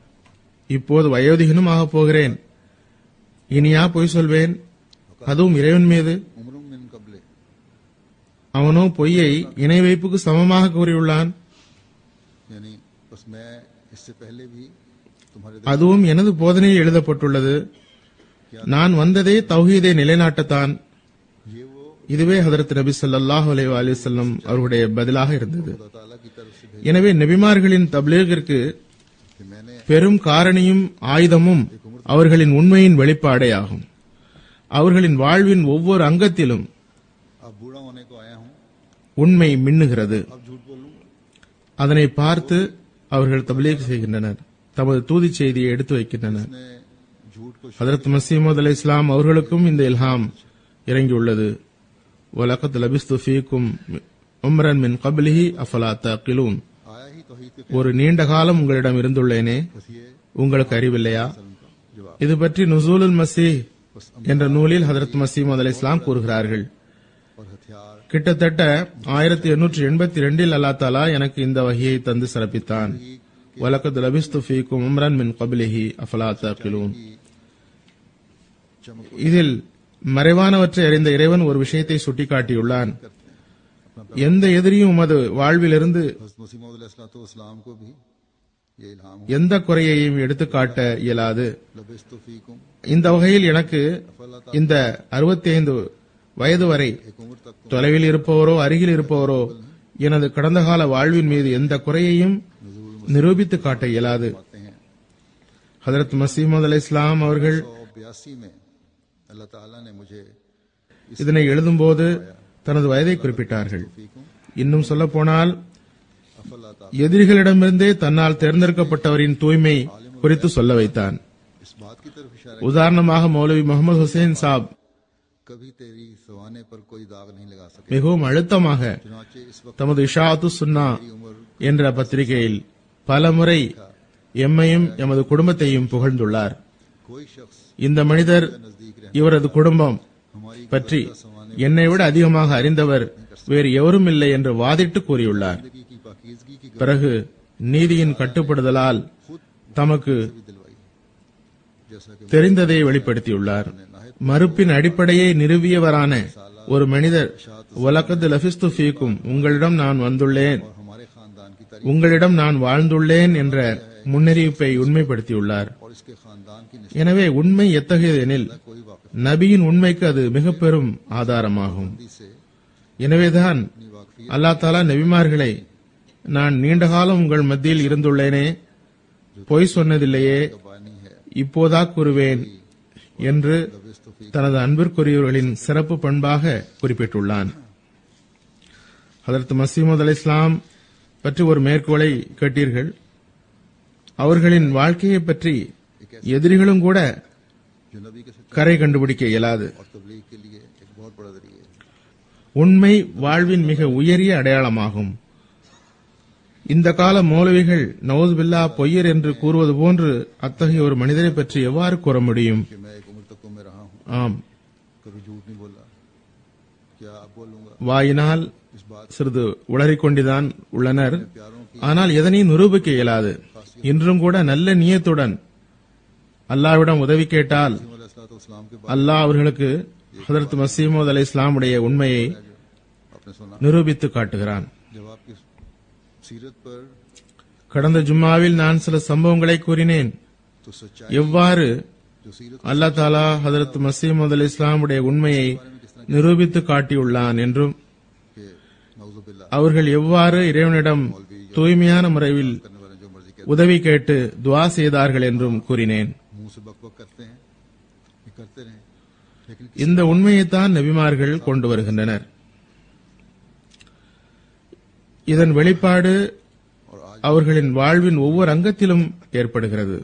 இப்போது வயோதிகனும் ஆகப் போகிறேன், இனியா பொய் சொல்வேன், அதுவும் இறைவன் மீது? उम्र मिन कबले, அவனோ பொய்யை இணை வைப்புக்கு சமமாக கூறியுள்ளான். यानी बस मैं इससे पहले भी तुम्हारे அதுவும் எனது போதனையில் எழுதப்பட்டுள்ளது. நான் வந்ததே தௌஹீதை நிலைநாட்டத்தான். ये वो இதுவே ஹதரத் நபி ஸல்லல்லாஹு அலைஹி வஸல்லம் அவர்களுடைய பதிலாக இருந்தது. खुदा ताला की तरफ से भेजा எனவே நபிமார்களின் தப்லீகிற்கு कि मैंने பெரும் காரணியும் ஆயுதமும் அவர்களின் உண்மையின் வெளிப்பாடே ஆகும். அவர்களின் வாழ்வின் ஒவ்வொரு அங்கத்திலும் अब बूढ़ा होने को आया हूँ, உண்மை மின்னுகிறது. अब झूठ बोलूंगा। அதனை பார்த்து அவர்கள் தப்லீக் செய்கின்றனர், தமது தூதி செய்தியை எடுத்து வைக்கின்றனர். ने झूठ को ஹதரத் மஸீமது அலைஹிஸ்ஸலாம் அவர்களுக்கும் இந்த இல்ஹாம் இறங்கியுள்ளது. வலகத் லபிஸ்து ஃபீக்கும் உம்ரன் மின் கப்லிஹி அஃபலா தஅகிலூன். आया ही तौहीद के ஒரு நீண்ட காலம் உங்களிடம் இருந்துள்ளேனே, बस ये உங்களுக்கு அறிவில்லையா? सल्लम का जवाब। இது பற்றி நுசூலுல் மஸீஹ் என்ற நூலில் ஹதரத் மஸீமது அலைஹிஸ்ஸலாம் கூறுகிறார்கள். और हथियार கிட்டத்தட்ட 1882 அல்லாஹ் தஆலா எனக்கு இந்த வஹியை தந்து சிறப்பித்தான். வலகத் லபிஸ்து ஃபீக்கும் உம்ரன் மின் கப்லிஹி அஃபலா தஅகிலூன். चमक இதில் மறைவானவற்றை அறிந்த இறைவன் ஒரு விஷயத்தை சுட்டிக்காட்டியுள்ளான். எந்த எதிரியும் உமது வாழ்விலிருந்து हज़रत मसीह मौद अलैहिस्सलाम को भी ये इल्हाम हुआ, எந்த குறையையும் எடுத்துக்காட்ட இயலாது. लबिस्तु फीकुम, இந்த வகையில் எனக்கு இந்த 65 வயது வரை एक उम्र तक तुम தொலைவில் இருப்பவரோ அருகில் இருப்பவரோ எனது கடந்த கால வாழ்வின் மீது எந்த குறையையும் நிரூபித்து காட்ட இயலாது. पाते हैं। ஹதரத் மஸீமது அலைஹிஸ்ஸலாம் அவர்கள் 1982 में अल्लाह ताला ने मुझे இதனை எழுதும்போது தனது வயதை குறிப்பிட்டார்கள். இன்னும் சொல்லப்போனால் अफला ता எதிரிகளிடமிருந்தே தன்னால் தேர்ந்தெடுக்கப்பட்டவரின் தூய்மை குறித்து சொல்ல வைத்தான். इस बात की तरफ इशारा உதாரணமாக மௌலவி முகமது ஹுசைன் சாப் कभी तेरी सवाने पर कोई दाग नहीं लगा सके। மிகவும் அழுத்தமாக चुनाचे इस वक्त தமது இஷாஅத்து சுன்னா मेरी उम्र என்ற பத்திரிகையில் பலமுறை எம்மையும் எமது குடும்பத்தையும் புகழ்ந்துள்ளார். कोई शख्स இந்த மனிதர் नजदीक रहने இவரது குடும்பம் हमारी பற்றி என்னை விட அதிகமாக அறிந்தவர் வேறு எவரும் இல்லை என்று வாதிட்டு கூறியுள்ளார். जिंदगी की पाकीज़गी की பிறகு நீதியின் கட்டுப்படுதலால் தமக்கு भी दिलवाई, जैसा कि தெரிந்ததை வெளிப்படுத்தியுள்ளார். மறுப்பின் அடிப்படையை நிறுவியவரான ஒரு மனிதர் வலக்கத் லஃபிஸ்து ஃபீக்கும், உங்களிடம் நான் வந்துள்ளேன், हमारे खानदान की तारीफ உங்களிடம் நான் வாழ்ந்துள்ளேன் என்ற முன்னறிவிப்பை உண்மைப்படுத்தியுள்ளார். और इसके खानदान की எனவே உண்மை எத்தகையது எனில் कोई वाकई நபியின் உண்மைக்கு அது மிக பெரும் ஆதாரமாகும். से अपनी எனவேதான் वाकफी அல்லாஹ் தஆலா நபிமார்களை நான் நீண்ட காலம் உங்கள் மத்தியில் இருந்துள்ளேனே, பொய் சொன்னதில்லையே, बानी है இப்போதா கூறுவேன் என்று लबिस्तुफी தனது அன்பிற்குரியவர்களின் சிறப்பு பண்பாக குறிப்பிட்டுள்ளான். ஹதரத் மசீமது அலை இஸ்லாம் பற்றி ஒரு மேற்கோளை கேட்டீர்கள். அவர்களின் வாழ்க்கையை பற்றி எதிரிகளும் கூட जो नबी के सच्चे கரை கண்டுபிடிக்க இயலாது. और तबलीग के लिए एक बहुत बड़ा जरिया है। உண்மை வாழ்வின் மிக உயரிய அடையாளமாகும். இந்த கால மௌலவிகள் நவுஸ் பில்லா பொய்யர் என்று கூறுவது போன்று அத்தகைய ஒரு மனிதரை பற்றி எவ்வாறு கூற முடியும்? कि मैं एक उम्र तक में रहा हूँ, ஆம், कभी झूठ नहीं बोला, क्या अब बोलूंगा? வாயினால் इस बात சிறிது உளறிக்கொண்டுதான் உள்ளனர். प्यारों की ஆனால் எதனையும் நிரூபிக்க இயலாது. இன்றும் கூட நல்ல நியத்துடன் அல்லாஹ்விடம் உதவி கேட்டால் इस्लाम के அல்லாஹ் அவர்களுக்கு ஹதரத் மசீமது அலை இஸ்லாமுடைய உண்மையை बाद आपने सुना நிரூபித்து காட்டுகிறான். जब आपकी सीरत पर கடந்த ஜும்மாவில் நான் சில சம்பவங்களை கூறினேன். तो सच्चाई எவ்வாறு जो सीरत அல்லாஹ் தாலா ஹதரத் மசீமது அலை இஸ்லாமுடைய உண்மையை நிரூபித்து காட்டியுள்ளான் என்றும் के नौजुबिल्ला அவர்கள் எவ்வாறு இறைவனிடம் தூய்மையான முறையில் करने वाले जो मर्जी உதவி கேட்டு துஆ செய்தார்கள் என்றும் கூறினேன். मुंह से बकबक करते हैं, ये करते रहे, लेकिन இந்த உண்மையைத்தான் நபிமார்கள் கொண்டு வருகின்றனர். இதன் வெளிப்பாடு और आज அவர்களின் வாழ்வின் ஒவ்வொரு அங்கத்திலும் ஏற்படுகிறது.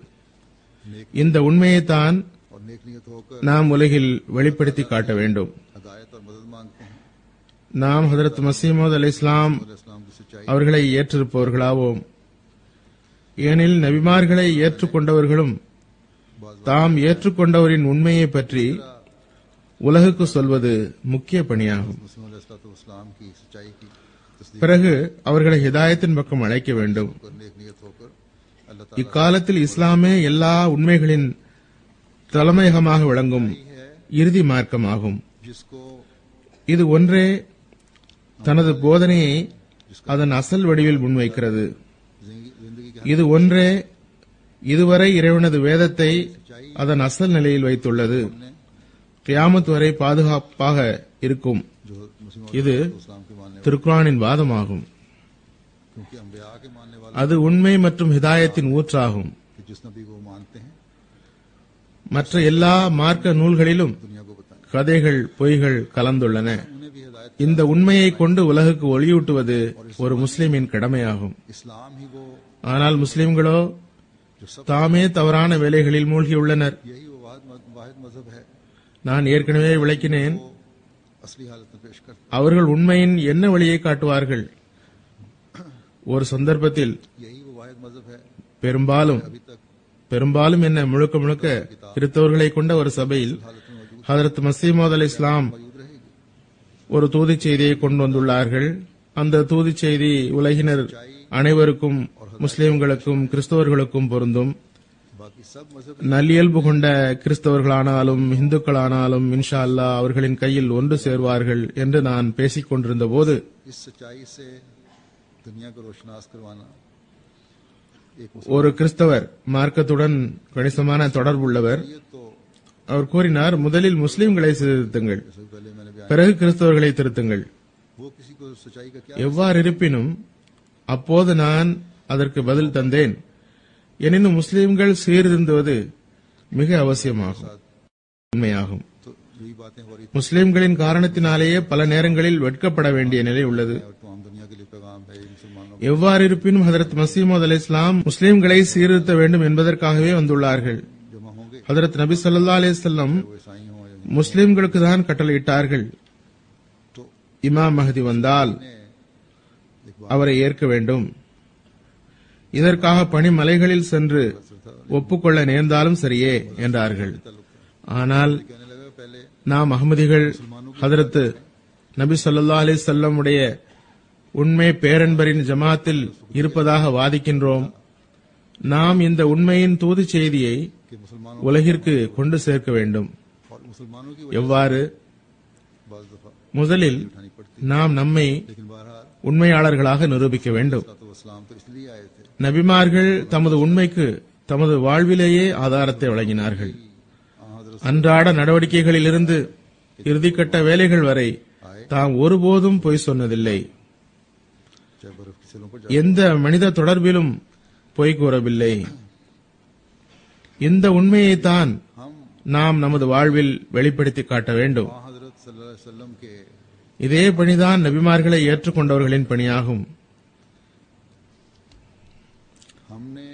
नेक இந்த உண்மையைத்தான் और नेक नियत होकर நாம் உலகில் வெளிப்படுத்தி காட்ட வேண்டும். हदायत और मदद मांगते हैं। நாம் ஹதரத் மசீமது அலை இஸ்லாம் इस्लाम की सच्चाई அவர்களை ஏற்றிருப்பவர்களாவோம். ஏனில் நபிமார்களை ஏற்றுக்கொண்டவர்களும் தாம் ஏற்றுக்கொண்டவரின் உண்மையை பற்றி உலகுக்கு சொல்வது முக்கிய பணியாகும். मुस्लिम इस्लाम की सच्चाई की तस्दीक பிறகு அவர்களை ஹிதாயத்தின் பக்கம் அழைக்க வேண்டும். कर नेक नियत होकर अल्लाह ताला இக்காலத்தில் இஸ்லாமே எல்லா உண்மைகளின் தலைமையகமாக விளங்கும் இறுதி மார்க்கமாகும். जिसको இது ஒன்றே தனது போதனையை அதன் அசல் வடிவில் முன்வைக்கிறது. जिंदगी के இது ஒன்றே இதுவரை இறைவனது வேதத்தை அதன் அசல் நிலையில் வைத்துள்ளது. கியாமத் வரை பாதுகாப்பாக இருக்கும். जो मुस्लिम இது इस्लाम के मानने திருக்குரானின் வாதமாகும். क्योंकि अंबिया के मानने वाले அது उண்மை மற்றும் ஹிதாயத்தின் ஊற்றாகும். कि जिस नबी को मानते हैं மற்ற எல்லா மார்க்க நூல்களிலும் दुनिया को बताएं, கதைகள் பொய்கள் கலந்துள்ளன. उन्हें भी हिदायत இந்த உண்மையை கொண்டு உலகுக்கு ஒளியூட்டுவது ஒரு முஸ்லிமின் கடமையாகும். इस्लाम ही वो ஆனால் முஸ்லிம்களோ தாமே தவறான வேலைகளில் மூழ்கியுள்ளனர். நான் ஏற்கனவே விளக்கினேன், அவர்கள் உண்மையின் என்ன வழியை காட்டுவார்கள். ஒரு சந்தர்ப்பத்தில் பெரும்பாலும் என்ன முழுக்க முழுக்க கிறிஸ்தவர்களை கொண்ட ஒரு சபையில் ஹதரத் மசீமது அலி இஸ்லாம் ஒரு தூதிச் செய்தியை கொண்டு வந்துள்ளார்கள். அந்த தூதிச் செய்தி உலகினர் அனைவருக்கும், முஸ்லிம்களுக்கும் கிறிஸ்தவர்களுக்கும் பொருந்தும். நல்லியல்பு கொண்ட கிறிஸ்தவர்களானாலும் இந்துக்களானாலும் இன்ஷா அல்லாஹ் அவர்களின் கையில் ஒன்று சேர்வார்கள் என்று நான் பேசிக் கொண்டிருந்த போது ஒரு கிறிஸ்தவர், மார்க்கத்துடன் கணிசமான தொடர்புள்ளவர், அவர் கூறினார், முதலில் முஸ்லிம்களை திருத்துங்கள், பிறகு கிறிஸ்தவர்களை திருத்துங்கள். எவ்வாறு இருப்பினும் அப்போது நான் அதற்கு பதில் தந்தேன், எனினும் முஸ்லிம்கள் சீர்திருந்துவது மிக அவசியமாகும், உண்மையாகும். यही बातें हो रही முஸ்லிம்களின் காரணத்தினாலேயே பல நேரங்களில் வெட்கப்பட வேண்டிய நிலை உள்ளது. और तमाम दुनिया के लिए पैगाम है ये मुसलमानों எவ்வாறு இருப்பினும் ஹதரத் மஸீஹ் மவ்ஊத் அலைஹிஸ்ஸலாம் முஸ்லிம்களை சீர்திருத்த வேண்டும் என்பதற்காகவே வந்துள்ளார்கள். जमा होंगे ஹதரத் நபி ஸல்லல்லாஹு அலைஹி வஸல்லம் वो ईसाई हो या முஸ்லிம்களுக்கு தான் கட்டளையிட்டார்கள், तो இமாம் மஹதி வந்தால் அவரை ஏற்க வேண்டும். இதற்காக பனிமலைகளில் சென்று ஒப்புக்கொள்ள நேர்ந்தாலும் சரியே என்றார்கள். ஆனால் कहने लगा पहले நாம் அஹ்மதிகள் ஹதரத் நபி ஸல்லல்லாஹு அலைஹி வஸல்லம் உடைய உண்மை பேரன்பரின் ஜமாத்தில் இருப்பதாக வாதிக்கின்றோம். நாம் இந்த உண்மையின் தூது செய்தியை कि मुसलमानों உலகிற்கு கொண்டு சேர்க்க வேண்டும். और मुसलमानों की எவ்வாறு? बाज़ दफा முதலில் நாம் நம்மை लेकिन बहरहाल உண்மையாளர்களாக நிரூபிக்க வேண்டும். तो इस्लाम तो इसलिए आए थे நபிமார்கள் தமது உண்மைக்கு தமது வாழ்விலேயே ஆதாரத்தை வழங்கினார்கள். அன்றாட நடவடிக்கைகளிலிருந்து இறுதிக்கட்ட வேலைகள் வரை தாம் ஒருபோதும் பொய் சொன்னதில்லை. चाहे बर्फ की सिलों पर எந்த மனித தொடர்பிலும் பொய் கூறவில்லை. இந்த உண்மையைத்தான் हम நாம் நமது வாழ்வில் வெளிப்படுத்தி காட்ட வேண்டும். हजरत सल्लल्लाहु अलैहि वसल्लम के இதே பணிதான் நபிமார்களை ஏற்றுக்கொண்டவர்களின் பணியாகும். हमने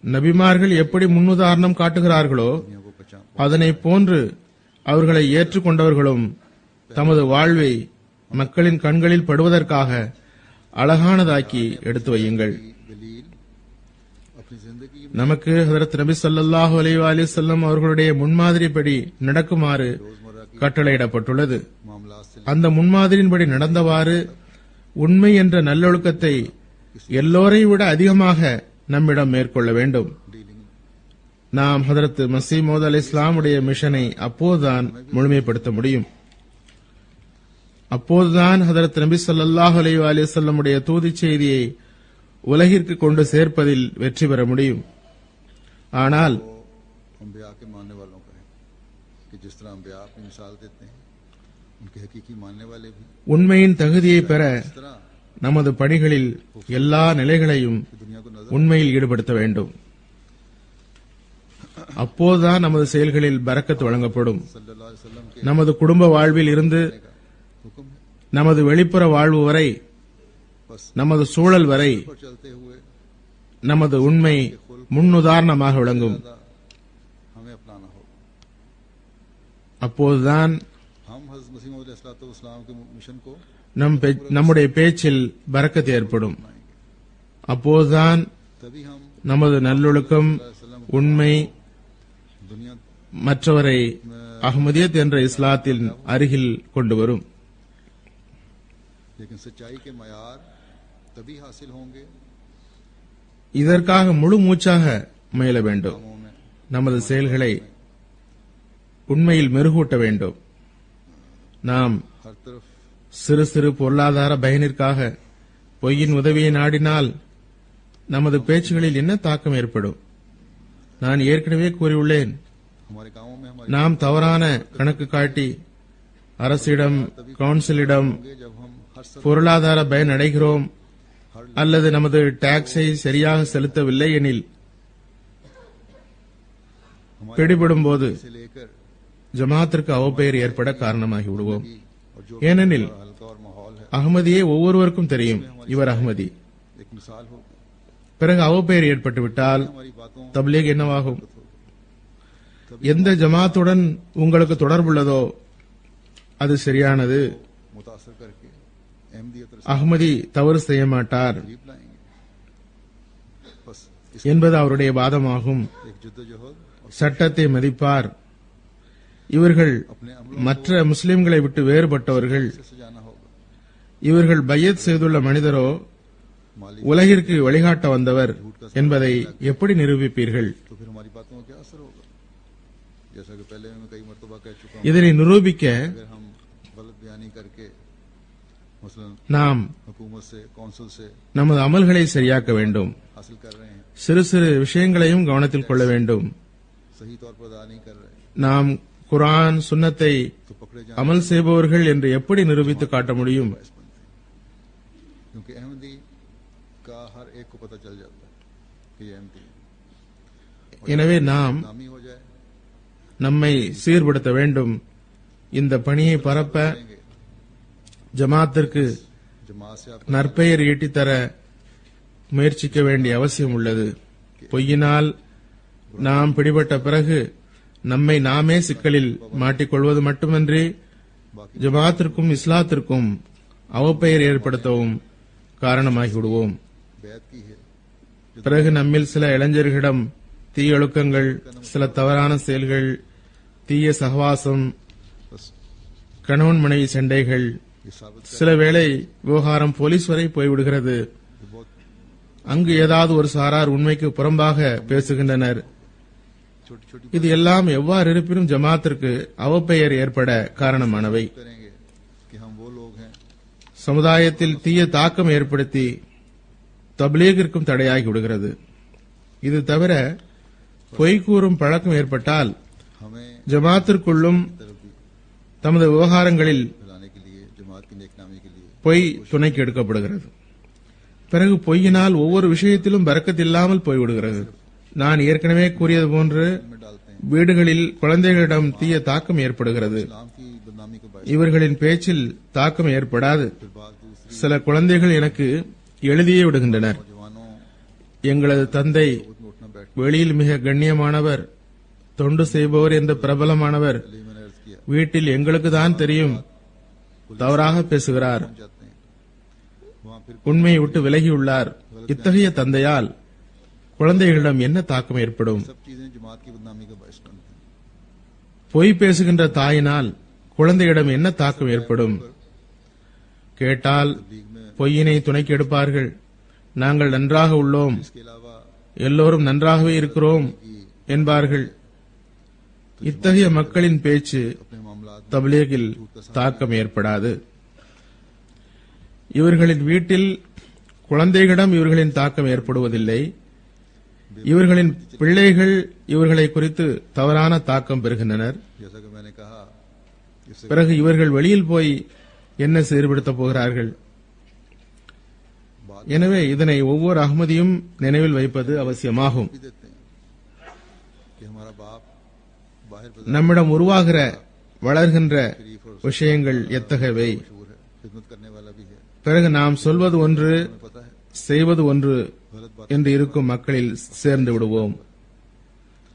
நபிமார்கள் எப்படி முன்னுதாரணம் காட்டுகிறார்களோ दुनिया को पहचान அதனை போன்று அவர்களை ஏற்றுக்கொண்டவர்களும் தமது வாழ்வை மக்களின் கண்களில் படுவதற்காக அழகானதாக்கி எடுத்து வையுங்கள். दलील अपनी जिंदगी நமக்கு ஹதரத் நபி ஸல்லல்லாஹு அலைஹி வஸல்லம் அவர்களுடைய முன்மாதிரிப்படி நடக்குமாறு கட்டளையிடப்பட்டுள்ளது. मामला से அந்த முன்மாதிரியின்படி நடந்தவாறு உண்மை என்ற நல்லொழுக்கத்தை எல்லோரை விட அதிகமாக நம்மிடம் மேற்கொள்ள வேண்டும். डीलिंग நாம் ஹதரத் மஸீஹ் மவ்ஊத் அலைஹிஸ்ஸலாமுடைய மிஷனை அப்போதுதான் முழுமைப்படுத்த முடியும். அப்போதுதான் ஹதரத் நபி ஸல்லல்லாஹு அலைஹி வஸல்லமுடைய தூது செய்தியை உலகிற்கு கொண்டு சேர்ப்பதில் வெற்றி பெற முடியும். ஆனால் अंबिया के मानने वालों का है कि जिस तरह अंबिया अपनी मिसाल देते हैं उनके हकीकी मानने वाले भी உண்மையின் தகுதியை பெற इस तरह நமது பணிகளில் எல்லா நிலைகளையும் की दुनिया को नजर உண்மையில் ஈடுபடுத்த வேண்டும். அப்போதுதான் நமது செயல்களில் பரக்கத் வழங்கப்படும். सल्लल्लाहु अलैहि वसल्लम के நமது குடும்ப வாழ்வில் இருந்து हुक्म है நமது வெளிப்புற வாழ்வு வரை, बस நமது சூழல் வரை पर चलते हुए நமது உண்மை முன்னுதாரணமாக விளங்கும். हमें अपनाना होगा. அப்போதுதான் हम हज़रत मसीह मौऊद अलैहिस्सलाम के मिशन को நம்முடைய பேச்சில் பரக்கத் ஏற்படும். அப்போதுதான் तभी हम நமது நல்லொழுக்கம், உண்மை दुनिया மற்றவரை அஹ்மதியத் என்ற இஸ்லாத்தின் அருகில் கொண்டு வரும். लेकिन सच्चाई के मयार तभी हासिल होंगे இதற்காக முழு மூச்சாக முயல வேண்டும். कामों में நமது செயல்களை உண்மையில் மெருகூட்ட வேண்டும். நாம் हर तरफ சிறு சிறு பொருளாதார பயனிற்காக பொய்யின் உதவியை நாடினால் நமது பேச்சுகளில் என்ன தாக்கம் ஏற்படும்? நான் ஏற்கனவே கூறியுள்ளேன், हमारे कामों में हमारे நாம் தவறான கணக்கு காட்டி அரசிடம், கவுன்சிலிடம் होंगे जब हम हर सब பொருளாதார பயன் அடைகிறோம் அல்லது நமது டாக்ஸை சரியாக செலுத்தவில்லை எனில் பிடிபடும் போது से लेकर ஜமாத்திற்கு அவப்பெயர் ஏற்பட காரணமாகி விடுவோம். और जो ஏனெனில் हल्का और माहौल है அஹ்மதியை ஒவ்வொருவருக்கும் தெரியும், இவர் அஹ்மதி. एक मिसाल होगी. பிறகு அவப்பெயர் ஏற்பட்டுவிட்டால் हमारी बातों தப்லீக் என்னவாகும்? எந்த ஜமாத்துடன் உங்களுக்கு தொடர்புள்ளதோ அது சரியானது, मुतासर करके अहमदियत அஹ்மதி தவறு செய்ய மாட்டார் तरीब लाएंगे. बस इस என்பது அவருடைய வாதமாகும். एक जद्दोजहद और சட்டத்தை மதிப்பார். இவர்கள் अपने अमलों மற்ற முஸ்லிம்களை விட்டு வேறுபட்டவர்கள். से सजाना होगा. இவர்கள் பையத் செய்துள்ள மனிதரோ माली உலகிற்கு வழிகாட்ட வந்தவர் என்பதை எப்படி நிரூபிப்பீர்கள்? तो फिर हमारी बातों का क्या असर होगा? जैसा कि पहले मैं कई मरतबा कह चुका हूँ, இதனை நிரூபிக்க अगर हम गलत बयानी करके मसलन நாம் हुकूमत से कौंसिल से நமது அமல்களை சரியாக்க வேண்டும். हासिल कर रहे हैं, சிறு சிறு விஷயங்களையும் கவனத்தில் கொள்ள வேண்டும். सही तौर पर अदा नहीं कर रहे, நாம் குர்ஆன் சுன்னத்தை तो पकड़े जाने அமல் செய்பவர்கள் என்று எப்படி நிரூபித்து காட்ட முடியும்? का बायस बनते हैं. क्योंकि अहमदी का हर एक को पता चल जाता है कि ये अहमदी है. எனவே நாம் नामी हो जाए நம்மை சீர்படுத்த வேண்டும். இந்த பணியை பரப்ப ஜமாத்திற்கு जमात से आप நற்பெயர் ஈட்டித்தர முயற்சிக்க வேண்டிய அவசியம் உள்ளது. பொய்யினால் நாம் பிடிபட்ட பிறகு நம்மை நாமே சிக்கலில் மாட்டிக்கொள்வது மட்டுமன்றி ஜமாத்திற்கும் இஸ்லாத்திற்கும் அவப்பெயர் ஏற்படுத்தவும் காரணமாகிவிடுவோம். बैत की है பிறகு நம்மில் சில இளைஞர்களிடம் தீயொழுக்கங்கள், சில தவறான செயல்கள், தீய சகவாசம், बस கணவன் மனைவி சண்டைகள், ये साबित சில வேளை விவகாரம் போலீஸ் வரை போய்விடுகிறது. कर बहुत அங்கு ஏதாவது ஒரு சாரார் உண்மைக்கு புறம்பாக பேசுகின்றனர். छोटी छोटी இது எல்லாம் எவ்வாறு இருப்பினும் ஜமாத்திற்கு அவப்பெயர் ஏற்பட காரணமானவை. करेंगे कि हम वो लोग हैं சமுதாயத்தில் தீய தாக்கம் ஏற்படுத்தி தப்லீகிற்கும் தடையாகி விடுகிறது. இது தவிர பொய் கூறும் பழக்கம் ஏற்பட்டால் हमें ஜமாத்திற்குள்ளும் तरफ भी தமது விவகாரங்களில் फैलाने के लिए जमात की नेकनामी के लिए பொய் துணைக்கு எடுக்கப்படுகிறது. பிறகு பொய்யினால் ஒவ்வொரு விஷயத்திலும் பரக்கத்தில்லாமல் போய்விடுகிறது. நான் ஏற்கனவே கூறியது போன்று में डालते हैं வீடுகளில் குழந்தைகளிடம் தீய தாக்கம் ஏற்படுகிறது. इस्लाम की बदनामी का बायस இவர்களின் பேச்சில் தாக்கம் ஏற்படாது. फिर बात दूसरी சில குழந்தைகள் எனக்கு எழுதியே விடுகின்றனர். नौजवानों எங்களது தந்தை में उठना बैठ வெளியில் மிக கண்ணியமானவர், தொண்டு செய்பவர் என்ற பிரபலமானவர். लिए मैंने अर्ज किया வீட்டில் எங்களுக்கு தான் தெரியும் தவறாக பேசுகிறார், जाते हैं वहाँ फिर உண்மையை விட்டு விலகியுள்ளார். இத்தகைய தந்தையால் குழந்தைகளிடம் என்ன தாக்கம் ஏற்படும்? सब चीजें जमात की बदनामी का बायस बनती हैं பொய் பேசுகின்ற தாயினால் குழந்தையிடம் என்ன தாக்கம் ஏற்படும்? கேட்டால் लीग में பொய்யினை துணைக்கு எடுப்பார்கள். நாங்கள் நன்றாக உள்ளோம், इसके अलावा எல்லோரும் நன்றாகவே இருக்கிறோம் என்பார்கள். இத்தகைய மக்களின் பேச்சு अपने मामला தப்லீகில் தாக்கம் ஏற்படாது. இவர்களின் வீட்டில் குழந்தைகளிடம் இவர்களின் தாக்கம் ஏற்படுவதில்லை. இவர்களின் பிள்ளைகள் இவர்களை குறித்து தவறான தாக்கம் பெறுகின்றனர். जैसा कि मैंने कहा इससे பிறகு இவர்கள் வெளியில் போய் என்ன செயல்படுத்தப் போகிறார்கள்? எனவே இதனை ஒவ்வொரு அகமதியும் நினைவில் வைப்பது அவசியமாகும். भी देते हैं कि हमारा बाप बाहर நம்மிடம் உருவாகிற வளர்கின்ற விஷயங்கள் எத்தகையவை? मशहूर है खिदमत करने वाला भी है பிறகு நாம் சொல்வது ஒன்று, हमें पता है செய்வது ஒன்று गलत बात என்று இருக்கும் மக்களில் சேர்ந்து விடுவோம்.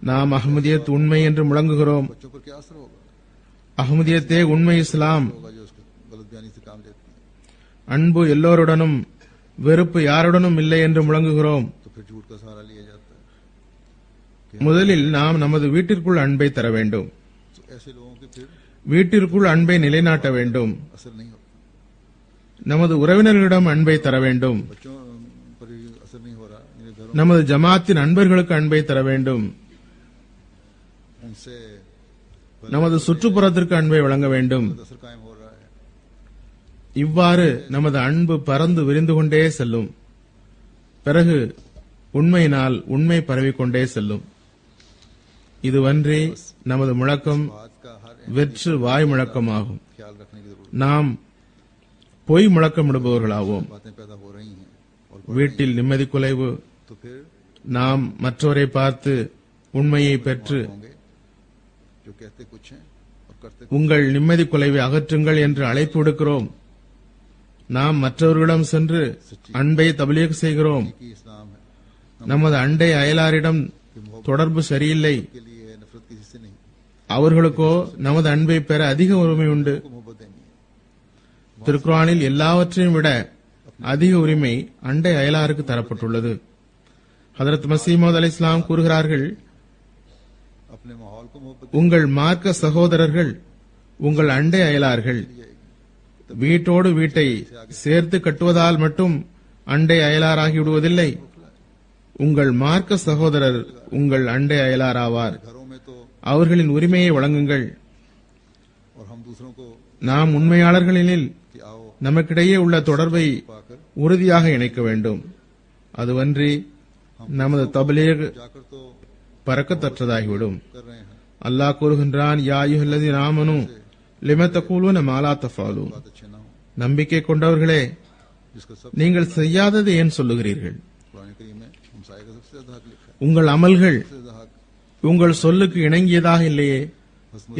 நாம் அஹ்மதியத் உண்மை என்று முழங்குகிறோம். बच्चों पर क्या असर होगा அஹ்மதியத்தே உண்மை இஸ்லாம். होगा जो उसको गलत बयानी से काम लेती है அன்பு எல்லோருடனும், வெறுப்பு யாருடனும் இல்லை என்று முழங்குகிறோம். तो फिर झूठ का सहारा लिया जाता है முதலில் நாம் நமது வீட்டிற்குள் அன்பை தர வேண்டும். तो ऐसे लोगों के फिर வீட்டிற்குள் அன்பை நிலைநாட்ட வேண்டும். असर नहीं होता நமது உறவினர்களிடம் அன்பை தர வேண்டும். बच्चों पर भी असर नहीं हो रहा मेरे घरों நமது ஜமாத்தின் அன்பர்களுக்கு அன்பை தர வேண்டும். उनसे நமது சுற்றுப்புறத்திற்கு அன்பை வழங்க வேண்டும். असर कायम हो रहा है இவ்வாறு நமது அன்பு பறந்து விரிந்து கொண்டே செல்லும். பிறகு உண்மையினால் உண்மை பரவிக்கொண்டே செல்லும். இதுவன்றி நமது முழக்கம் बात का हर வெற்று வாய் முழக்கமாகும். ख्याल रखने की जरूरत நாம் பொய் முழக்கமிடுபவர்களாவோம். बातें पैदा हो रही हैं और வீட்டில் நிம்மதி குலைவு. तो फिर நாம் மற்றவரை பார்த்து உண்மையை பெற்று होंगे जो कहते कुछ हैं और करते உங்கள் நிம்மதி குலைவை அகற்றுங்கள் என்று அழைப்பு விடுக்கிறோம். நாம் மற்றவர்களிடம் சென்று அன்பை தப்லீக் செய்கிறோம். की इस्लाम है நமது அண்டை அயலாரிடம் தொடர்பு சரியில்லை. के लिए नफरत किसी से नहीं அவர்களுக்கோ நமது அன்பை பெற அதிக உரிமை உண்டு. को मोहब्बत देनी है திருக்குர்ஆனில் எல்லாவற்றையும் விட அதிக உரிமை அண்டை அயலாருக்கு தரப்பட்டுள்ளது. ஹதரத் மசீமது அலைஹிஸ்ஸலாம் கூறுகிறார்கள், अपने माहौल को मोहब्बत உங்கள் மார்க்க சகோதரர்கள் உங்கள் அண்டை அயலார்கள். வீட்டோடு வீட்டை சேர்த்து கட்டுவதால் மட்டும் அண்டை அயலாராகி விடுவதில்லை. உங்கள் மார்க்க சகோதரர் உங்கள் அண்டை அயலாராவார். घरों में तो அவர்களின் உரிமையை வழங்குங்கள். और हम दूसरों को நாம் உண்மையாளர்களில் कि आओ நமக்கிடையே உள்ள தொடர்பை पाकर உறுதியாக இணைக்க வேண்டும். அதுவன்றி நமது தப்லீக் जाकर तो பறக்கத்தற்றதாகிவிடும். कर रहे हैं அல்லாஹ் கூறுகின்றான், யா அய்யுஹல்லதீன ஆமனூ லிம தகூலூன மா லா தஃபாலூன். बात अच्छे ना हो நம்பிக்கை கொண்டவர்களே, जिसका सब நீங்கள் செய்யாததை ஏன் சொல்லுகிறீர்கள்? कुरान करीम में हमसाये का सबसे ज्यादा हक लिखा है உங்கள் அமல்கள் सबसे ज्यादा हक உங்கள் சொல்லுக்கு இணங்கியதாக இல்லையே,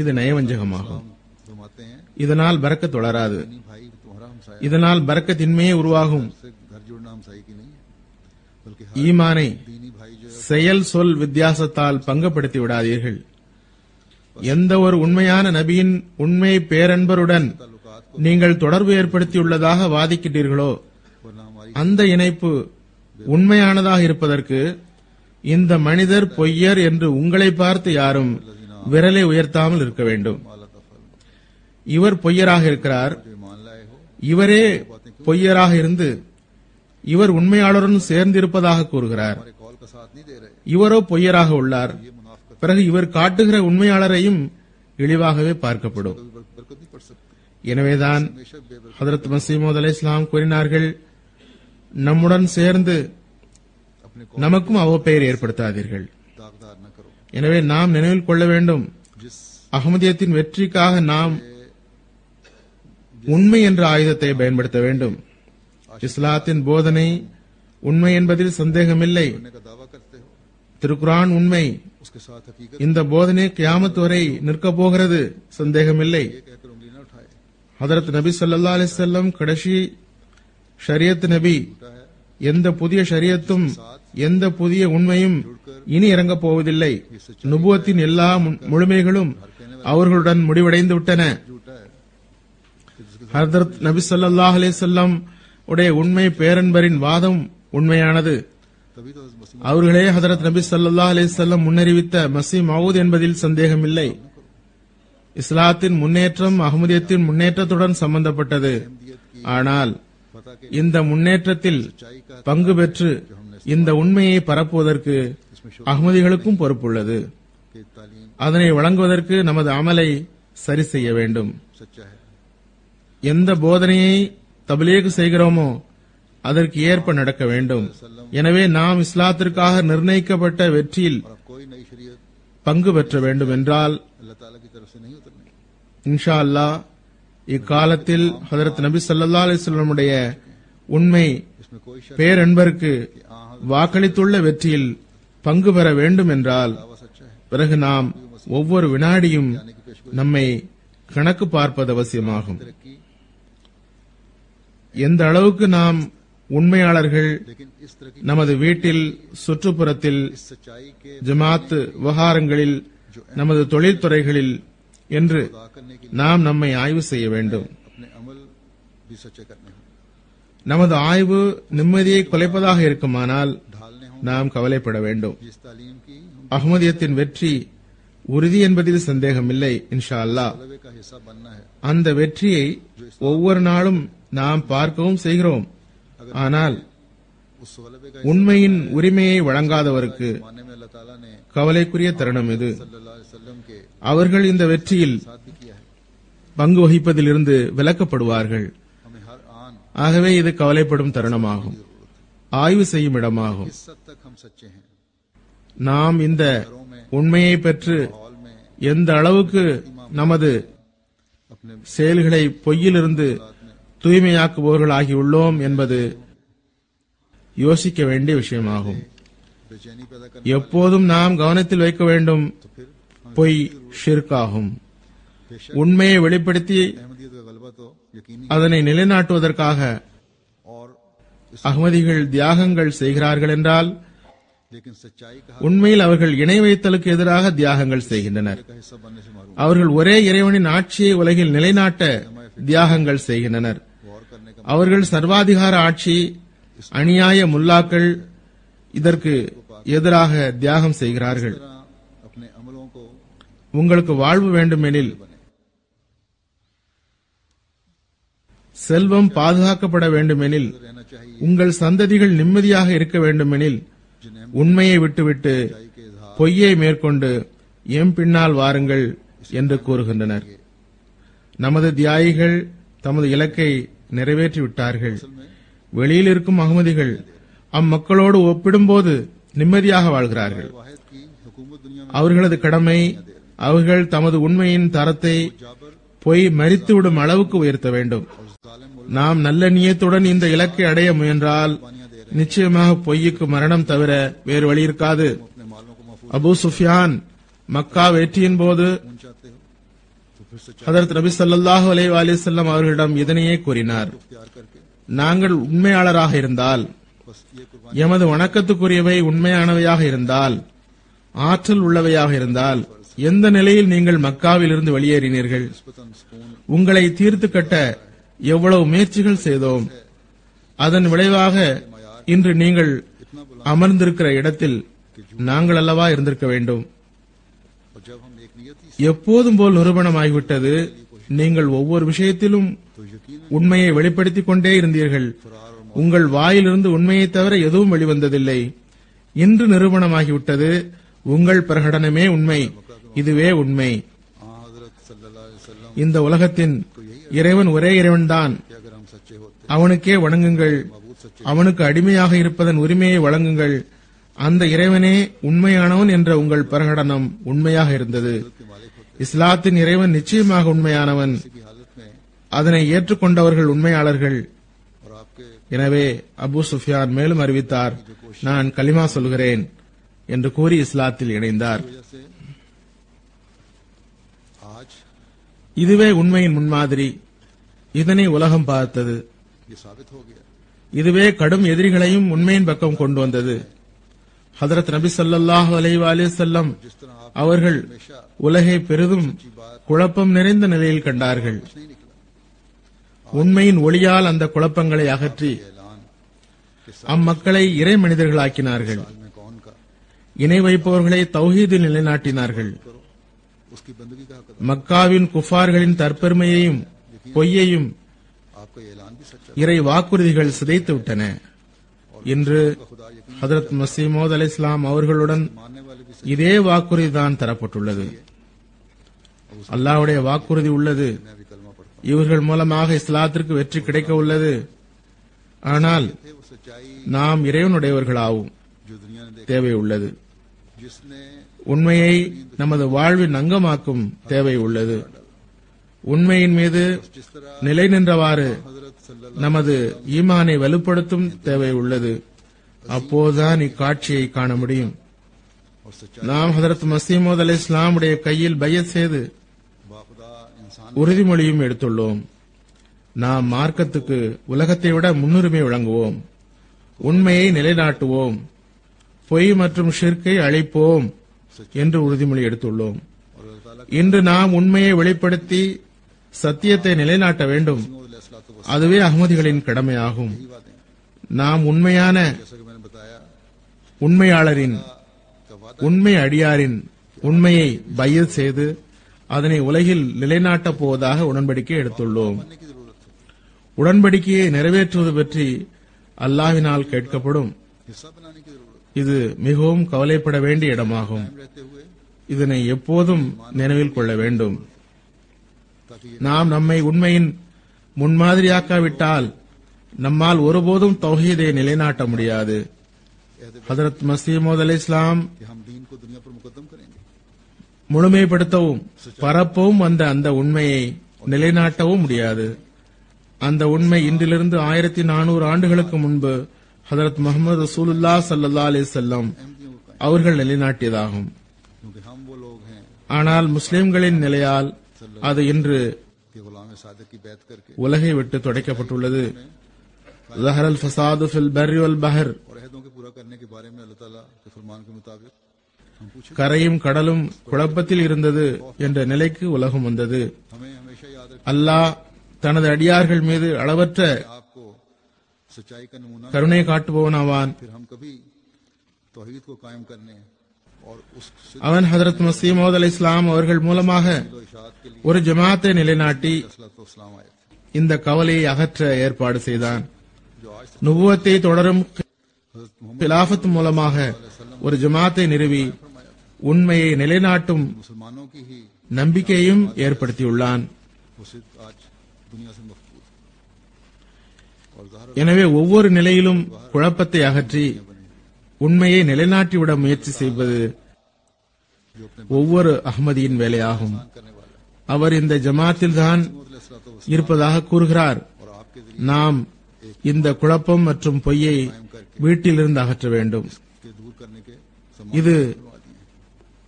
இது நயவஞ்சகமாகும். हम फरमाते இதனால் பரக்கத் வளராது. दीनी भाई तुम्हारा हमसाया இதனால் பரக்கத்தின்மையே உருவாகும். से घर जुड़ना हमसाई की नहीं है, बल्कि हर ஈமானை दीनी भाई जो है செயல் சொல் வித்தியாசத்தால் பங்கப்படுத்தி விடாதீர்கள். எந்த ஒரு உண்மையான நபியின் உண்மை பேரன்பருடன் ताल्लुकात को, நீங்கள் தொடர்பு ஏற்படுத்தியுள்ளதாக வாதிக்கிட்டீர்களோ वरना हमारी அந்த இணைப்பு உண்மையானதாக இருப்பதற்கு இந்த மனிதர் பொய்யர் என்று உங்களை பார்த்து யாரும் விரலை உயர்த்தாமல் இருக்க வேண்டும். माला का फल இவர் பொய்யராக இருக்கிறார், जो ईमान लाए हो இவரே பொய்யராக இருந்து இவர் உண்மையாளருடன் சேர்ந்திருப்பதாக கூறுகிறார். हमारे कॉल का साथ नहीं दे रहे, இவரோ பொய்யராக உள்ளார். ये मुनाफिकत பிறகு இவர் காட்டுகிற உண்மையாளரையும் இழிவாகவே பார்க்கப்படும். कभी बरकत नहीं पड़ सकती, எனவேதான் हमेशा बेबरकत ஹதரத் மஸீஹ் அலைஹிஸ்ஸலாம் கூறினார்கள், நம்முடன் சேர்ந்து अपने को நமக்கும் அவப்பெயர் ஏற்படுத்தாதீர்கள். दागदार न करो. எனவே நாம் நினைவில் கொள்ள வேண்டும், जिस அஹ்மதியத்தின் வெற்றிக்காக நாம் உண்மை என்ற ஆயுதத்தை பயன்படுத்த வேண்டும். இஸ்லாத்தின் போதனை உண்மை என்பதில் சந்தேகமில்லை. करने का दावा करते हो, திருக்குரான் உண்மை. उसके साथ हकीकत இந்த போதனை கியாமத் வரை நிற்கப் போகிறது, சந்தேகமில்லை. ये कहकर उंगली न उठाए, ஹதரத் நபி ஸல்லல்லாஹு அலைஹி வஸல்லம் கடைசி ஷரியத் நபி. झूठा है, எந்த புதிய ஷரியத்தும் எந்த புதிய உண்மையும் இனி இறங்கப் போவதில்லை. நுபுவத்தின் எல்லா முழுமைகளும் அவர்களுடன் முடிவடைந்து விட்டன. झूठा है कि जिसके ஹதரத் நபி ஸல்லல்லாஹு அலைஹி வஸல்லம் உடைய உண்மை பேரன்பரின் வாதம் உண்மையானது. तभी तो मसीह அவர்களே ஹதரத் நபி ஸல்லல்லாஹு அலைஹி வஸல்லம் முன்னறிவித்த மஸீஹ் மவ்ஊத் என்பதில் சந்தேகமில்லை. இஸ்லாத்தின் முன்னேற்றம் அஹ்மதியத்தின் முன்னேற்றத்துடன் சம்பந்தப்பட்டது. ஆனால் पता के இந்த முன்னேற்றத்தில் सच्चाई का பங்கு பெற்று இந்த உண்மையை பரப்புவதற்கு அஹ்மதிகளுக்கும் பொறுப்புள்ளது. कि तालीम அதனை வழங்குவதற்கு நமது அமலை சரி செய்ய வேண்டும். सच्चा है, எந்த போதனையை தப்லீக் செய்கிறோமோ அதற்கு ஏற்ப நடக்க வேண்டும். எனவே நாம் இஸ்லாத்திற்காக நிர்ணயிக்கப்பட்ட வெற்றியில் और अब कोई नई शरीयत பங்கு பெற்ற வேண்டும் என்றால் अल्लाह ताला की तरफ से नहीं उतरनी. இன்ஷா அல்லாஹ் இக்காலத்தில் ஹதரத் நபி ஸல்லல்லாஹு அலைஹி வஸல்லமுடைய உண்மை इसमें कोई शक பேரன்பருக்கு வாக்களித்துள்ள வெற்றியில் பங்கு பெற வேண்டும் என்றால் दावा सच्चा है, பிறகு நாம் ஒவ்வொரு வினாடியும் நம்மை கணக்கு பார்ப்பது அவசியமாகும். तरक्की, எந்த அளவுக்கு நாம் உண்மையாளர்கள் लेकिन इस तरह की நமது வீட்டில், சுற்றுப்புறத்தில், इस सच्चाई के ஜமாத் விவகாரங்களில், நமது தொழில்துறைகளில் என்று अदा करने के நாம் நம்மை ஆய்வு செய்ய வேண்டும். लिए अपने अमल भी सच्चे करने हों, நமது ஆய்வு நிம்மதியை குலைப்பதாக இருக்குமானால் ढालने हों. நாம் கவலைப்பட வேண்டும். जिस तालीम की हम அஹ்மதியத்தின் வெற்றி உறுதி என்பதில் சந்தேகமில்லை. இன்ஷா அல்லாஹ் तलबे का हिस्सा बनना है. அந்த வெற்றியை ஒவ்வொரு நாளும் நாம் பார்க்கவும் செய்கிறோம். ஆனால் उस तलबे का உண்மையின் உரிமையை வழங்காதவருக்கு मानने में अल्लाह ताला ने கவலைக்குரிய தருணம் இது. सल्लल्लाहु अलैहि वसल्लम के அவர்கள் இந்த வெற்றியில் साथ भी किया है. பங்கு வகிப்பதிலிருந்து விலக்கப்படுவார்கள். हमें हर आन ஆகவே இது கவலைப்படும் தருணமாகும், ஆய்வு செய்யும் இடமாகும். किस हद तक हम सच्चे हैं, நாம் இந்த உண்மையை பெற்று हॉल में எந்த அளவுக்கு நமது अपने செயல்களை பொய்யிலிருந்து தூய்மையாக்குபவர்கள் ஆகியுள்ளோம் என்பது யோசிக்க வேண்டிய விஷயமாகும். बेचैनी पैदा करने எப்போதும் நாம் கவனத்தில் வைக்க வேண்டும், फिर பொய் ஷிர்காகும். बेशक உண்மையை வெளிப்படுத்தி अहमदियत का गलबा तो यकीनी அதனை நிலைநாட்டுவதற்காக और इस அஹ்மதிகள் தியாகங்கள் செய்கிறார்கள் என்றால் लेकिन सच्चाई का உண்மையில் அவர்கள் இணை வைத்தலுக்கு எதிராக தியாகங்கள் செய்கின்றனர். का हिस्सा बनने से मारूम அவர்கள் ஒரே இறைவனின் ஆட்சியை உலகில் நிலைநாட்ட தியாகங்கள் செய்கின்றனர். गौर करने का அவர்கள் சர்வாதிகார ஆட்சி, அநியாய முல்லாக்கள் இதற்கு எதிராக தியாகம் செய்கிறார்கள். तरह अपने अमलों को உங்களுக்கு வாழ்வு வேண்டுமெனில், செல்வம் பாதுகாக்கப்பட வேண்டுமெனில், रहना चाहिए, உங்கள் சந்ததிகள் நிம்மதியாக இருக்க வேண்டுமெனில் जिन्हें உண்மையை விட்டுவிட்டு सच्चाई के इजहार பொய்யை மேற்கொண்டு எம் பின்னால் வாருங்கள் என்று கூறுகின்றனர். நமது தியாகிகள் தமது இலக்கை நிறைவேற்றிவிட்டார்கள். வெளியில் இருக்கும் அகமதிகள் அம்மக்களோடு ஒப்பிடும்போது நிம்மதியாக வாழ்கிறார்கள். वाहिद की हुकूमत दुनिया में அவர்களது கடமை அவர்கள் தமது உண்மையின் தரத்தை जाबर பொய் மரித்துவிடும் அளவுக்கு உயர்த்த வேண்டும். और जालिम मुल्क நாம் நல்ல நியத்துடன் இந்த இலக்கை அடைய முயன்றால் நிச்சயமாக பொய்யுக்கு மரணம் தவிர வேறு வழி இருக்காது. अपने मालों को महफूज அபூ சுஃபியான் மக்கா வெற்றியின் போது चाहते हो तो ஹதரத் நபி ஸல்லல்லாஹு அலைஹி வஸல்லம் அவர்களிடம் இதனையே கூறினார். इख्तियार करके நாங்கள் உண்மையாளராக இருந்தால், बस ये कुर्बानी எமது வணக்கத்துக்குரியவை உண்மையானவையாக இருந்தால், ஆற்றல் உள்ளவையாக இருந்தால், எந்த நிலையில் நீங்கள் மக்காவில் இருந்து வெளியேறினீர்கள்? निस्बतन सुकून உங்களை தீர்த்து கட்ட எவ்வளவு முயற்சிகள் செய்தோம். அதன் விளைவாக இன்று நீங்கள் அமர்ந்திருக்கிற இடத்தில் நாங்கள் அல்லவா இருந்திருக்க வேண்டும். और जब हम एक नियति எப்போதும் போல் நிரூபணமாகிவிட்டது. நீங்கள் ஒவ்வொரு விஷயத்திலும் तो यकीन உண்மையை வெளிப்படுத்திக் கொண்டே இருந்தீர்கள். फरार और உங்கள் வாயிலிருந்து உண்மையை தவிர எதுவும் வெளிவந்ததில்லை. இன்று நிரூபணமாகிவிட்டது. உங்கள் பிரகடனமே உண்மை. இதுவே உண்மை. हजरत सल्लल्लाहु अलैहि वसल्लम இந்த உலகத்தின் இறைவன் ஒரே இறைவன்தான். कि अगर हम सच्चे होते அவனுக்கே வணங்குங்கள். मबूद सच्चे அவனுக்கு அடிமையாக இருப்பதன் உரிமையை வழங்குங்கள். அந்த இறைவனே உண்மையானவன் என்ற உங்கள் பிரகடனம் உண்மையாக இருந்தது. के मालिक होते இஸ்லாத்தின் இறைவன் நிச்சயமாக உண்மையானவன். की हालत में அதனை ஏற்றுக்கொண்டவர்கள் உண்மையாளர்கள். और आपके எனவே அபூ சுஃபியான் மேலும் அறிவித்தார், நான் கலிமா சொல்கிறேன் என்று கூறி இஸ்லாத்தில் இணைந்தார். वजह से आज இதுவே உண்மையின் முன்மாதிரி. இதனை உலகம் பார்த்தது. ये साबित हो गया இதுவே கடும் எதிரிகளையும் உண்மையின் பக்கம் கொண்டு வந்தது. ஹதரத் நபி ஸல்லல்லாஹு அலைஹி வஸல்லம் जिस तरह आप அவர்கள் हमेशा உலகை பெரிதும் குழப்பம் நிறைந்த நிலையில் கண்டார்கள். नहीं निकला உண்மையின் ஒளியால் அந்த குழப்பங்களை அகற்றி ऐलान कि அம்மக்களை இறை மனிதர்களாக்கினார்கள். साल में कौन का இணை வைப்பவர்களை தௌஹீதில் நிலைநாட்டினார்கள். करो उसकी बंदगी का हक மக்காவின் குஃபார்களின் தற்பெருமையையும் பொய்யையும் आपका ये ऐलान भी सच्चा இறை வாக்குறுதிகள் சிதைத்து விட்டன. இன்று खुदा यकीन ஹதரத் மஸீமௌத் அலைஹிஸ்ஸலாம் அவர்களுடன் मानने वाले भी இதே வாக்குறுதி தான் தரப்பட்டுள்ளது. அல்லாஹ்வுடைய வாக்குறுதி உள்ளது. मैं भी कलमा पढ़ता இவர்கள் மூலமாக இஸ்லாத்திற்கு வெற்றி கிடைக்க உள்ளது. ஆனால் थे वो सच्चाई நாம் இறைவனுடையவர்களாகும் जो दुनिया ने देखी தேவை உள்ளது. जिसने உண்மையை நமது வாழ்வின் அங்கமாக்கும் தேவை உள்ளது. உண்மையின் மீது जिस तरह நிலை நின்றவாறு हजरत सल्लल्लाहु நமது ஈமானை வலுப்படுத்தும் தேவை உள்ளது. அப்போதுதான் இக்காட்சியை காண முடியும். और सच्चाई நாம் ஹதரத் மஸீமௌத் அலைஹிஸ்ஸலாமுடைய கையில் பையத் செய்து बाखुदा इंसान உறுதிமொழியும் எடுத்துள்ளோம். நாம் மார்க்கத்துக்கு உலகத்தை விட முன்னுரிமை வழங்குவோம். உண்மையை நிலைநாட்டுவோம். பொய் மற்றும் ஷிர்கை அழிப்போம் என்று உறுதிமொழி எடுத்துள்ளோம். और अल्लाह ताला இன்று நாம் உண்மையை வெளிப்படுத்தி சத்தியத்தை நிலைநாட்ட வேண்டும். की அதுவே அஹ்மதிகளின் கடமையாகும். बातें நாம் உண்மையான जैसा कि मैंने बताया உண்மையாளரின் का वादा உண்மை அடியாரின் உண்மையை பையத் செய்து அதனை உலகில் நிலைநாட்டப் போவதாக உடன்படிக்கை எடுத்துள்ளோம். करने की जरूरत है உடன்படிக்கையை நிறைவேற்றுவது பற்றி அல்லாஹ்வினால் கேட்கப்படும். हिस्सा बनाने की जरूरत இது மிகவும் கவலைப்பட வேண்டிய இடமாகும். है रहते हुए இதனை எப்போதும் நினைவில் கொள்ள வேண்டும். ताकि ये நாம் நம்மை உண்மையின் முன்மாதிரியாக்காவிட்டால் நம்மால் ஒருபோதும் தௌஹீதை நிலைநாட்ட முடியாது. ஹதரத் மஸீமௌத் அலைஹிஸ்ஸலாம் कि हम दीन को दुनिया पर मुकद्दम करेंगे முழுமைப்படுத்தவும் பரப்பவும் வந்த அந்த உண்மையை நிலைநாட்டவும் முடியாது. அந்த உண்மை இன்றிலிருந்து 1400 ஆண்டுகளுக்கு முன்பு ஹதரத் முஹம்மது ரசூலுல்லாஹ் ஸல்லல்லாஹு அலைஹி வஸல்லம் अहमदियों का அவர்கள் நிலைநாட்டியதாகும். क्योंकि हम वो लोग हैं ஆனால் முஸ்லிம்களின் நிலையால் அது இன்று कि गुलाम सादिक की बैत करके உலகை விட்டு துடைக்கப்பட்டுள்ளது. ज़हर अल फसाद फिल बर्रि वल बहर और अहदों के पूरा करने के बारे में अल्लाह ताला के फरमान के मुताबिक हम पूछे கரையும் கடலும் குழப்பத்தில் இருந்தது என்ற நிலைக்கு உலகம் வந்தது. हमें हमेशा याद रखें அல்லாஹ் தனது அடியார்கள் மீது அளவற்ற आपको सच्चाई का नमूना கருணை காட்டுபவனாவான். फिर हम कभी तौहीद को कायम करने और उस அவன் ஹதரத் மஸீமௌத் அலைஹிஸ்ஸலாம் அவர்கள் மூலமாக इशाअत के लिए ஒரு ஜமாத்தை நிலைநாட்டி इस्लाम आए थे இந்த கவலையை அகற்ற ஏற்பாடு செய்தான். जो आज நுபுவத்தை தொடரும் हजरत मोहम्मद கிலாஃபத் மூலமாக ஒரு ஜமாத்தை நிறுவி உண்மையை நிலைநாட்டும் मुसलमानों की ही நம்பிக்கையும் ஏற்படுத்தியுள்ளான். वो सिद्ध आज दुनिया से मफकूद है और ज़ाहिर எனவே ஒவ்வொரு நிலையிலும் குழப்பத்தை அகற்றி உண்மையை நிலைநாட்டிவிட முயற்சி செய்வது जो अपने ஒவ்வொரு அஹ்மதியின் வேலையாகும். करने वाला है அவர் இந்த ஜமாத்தில்தான் இருப்பதாக கூறுகிறார். और आपके जरिए நாம் இந்த குழப்பம் மற்றும் பொய்யை வீட்டிலிருந்து அகற்ற வேண்டும். के दूर करने के இது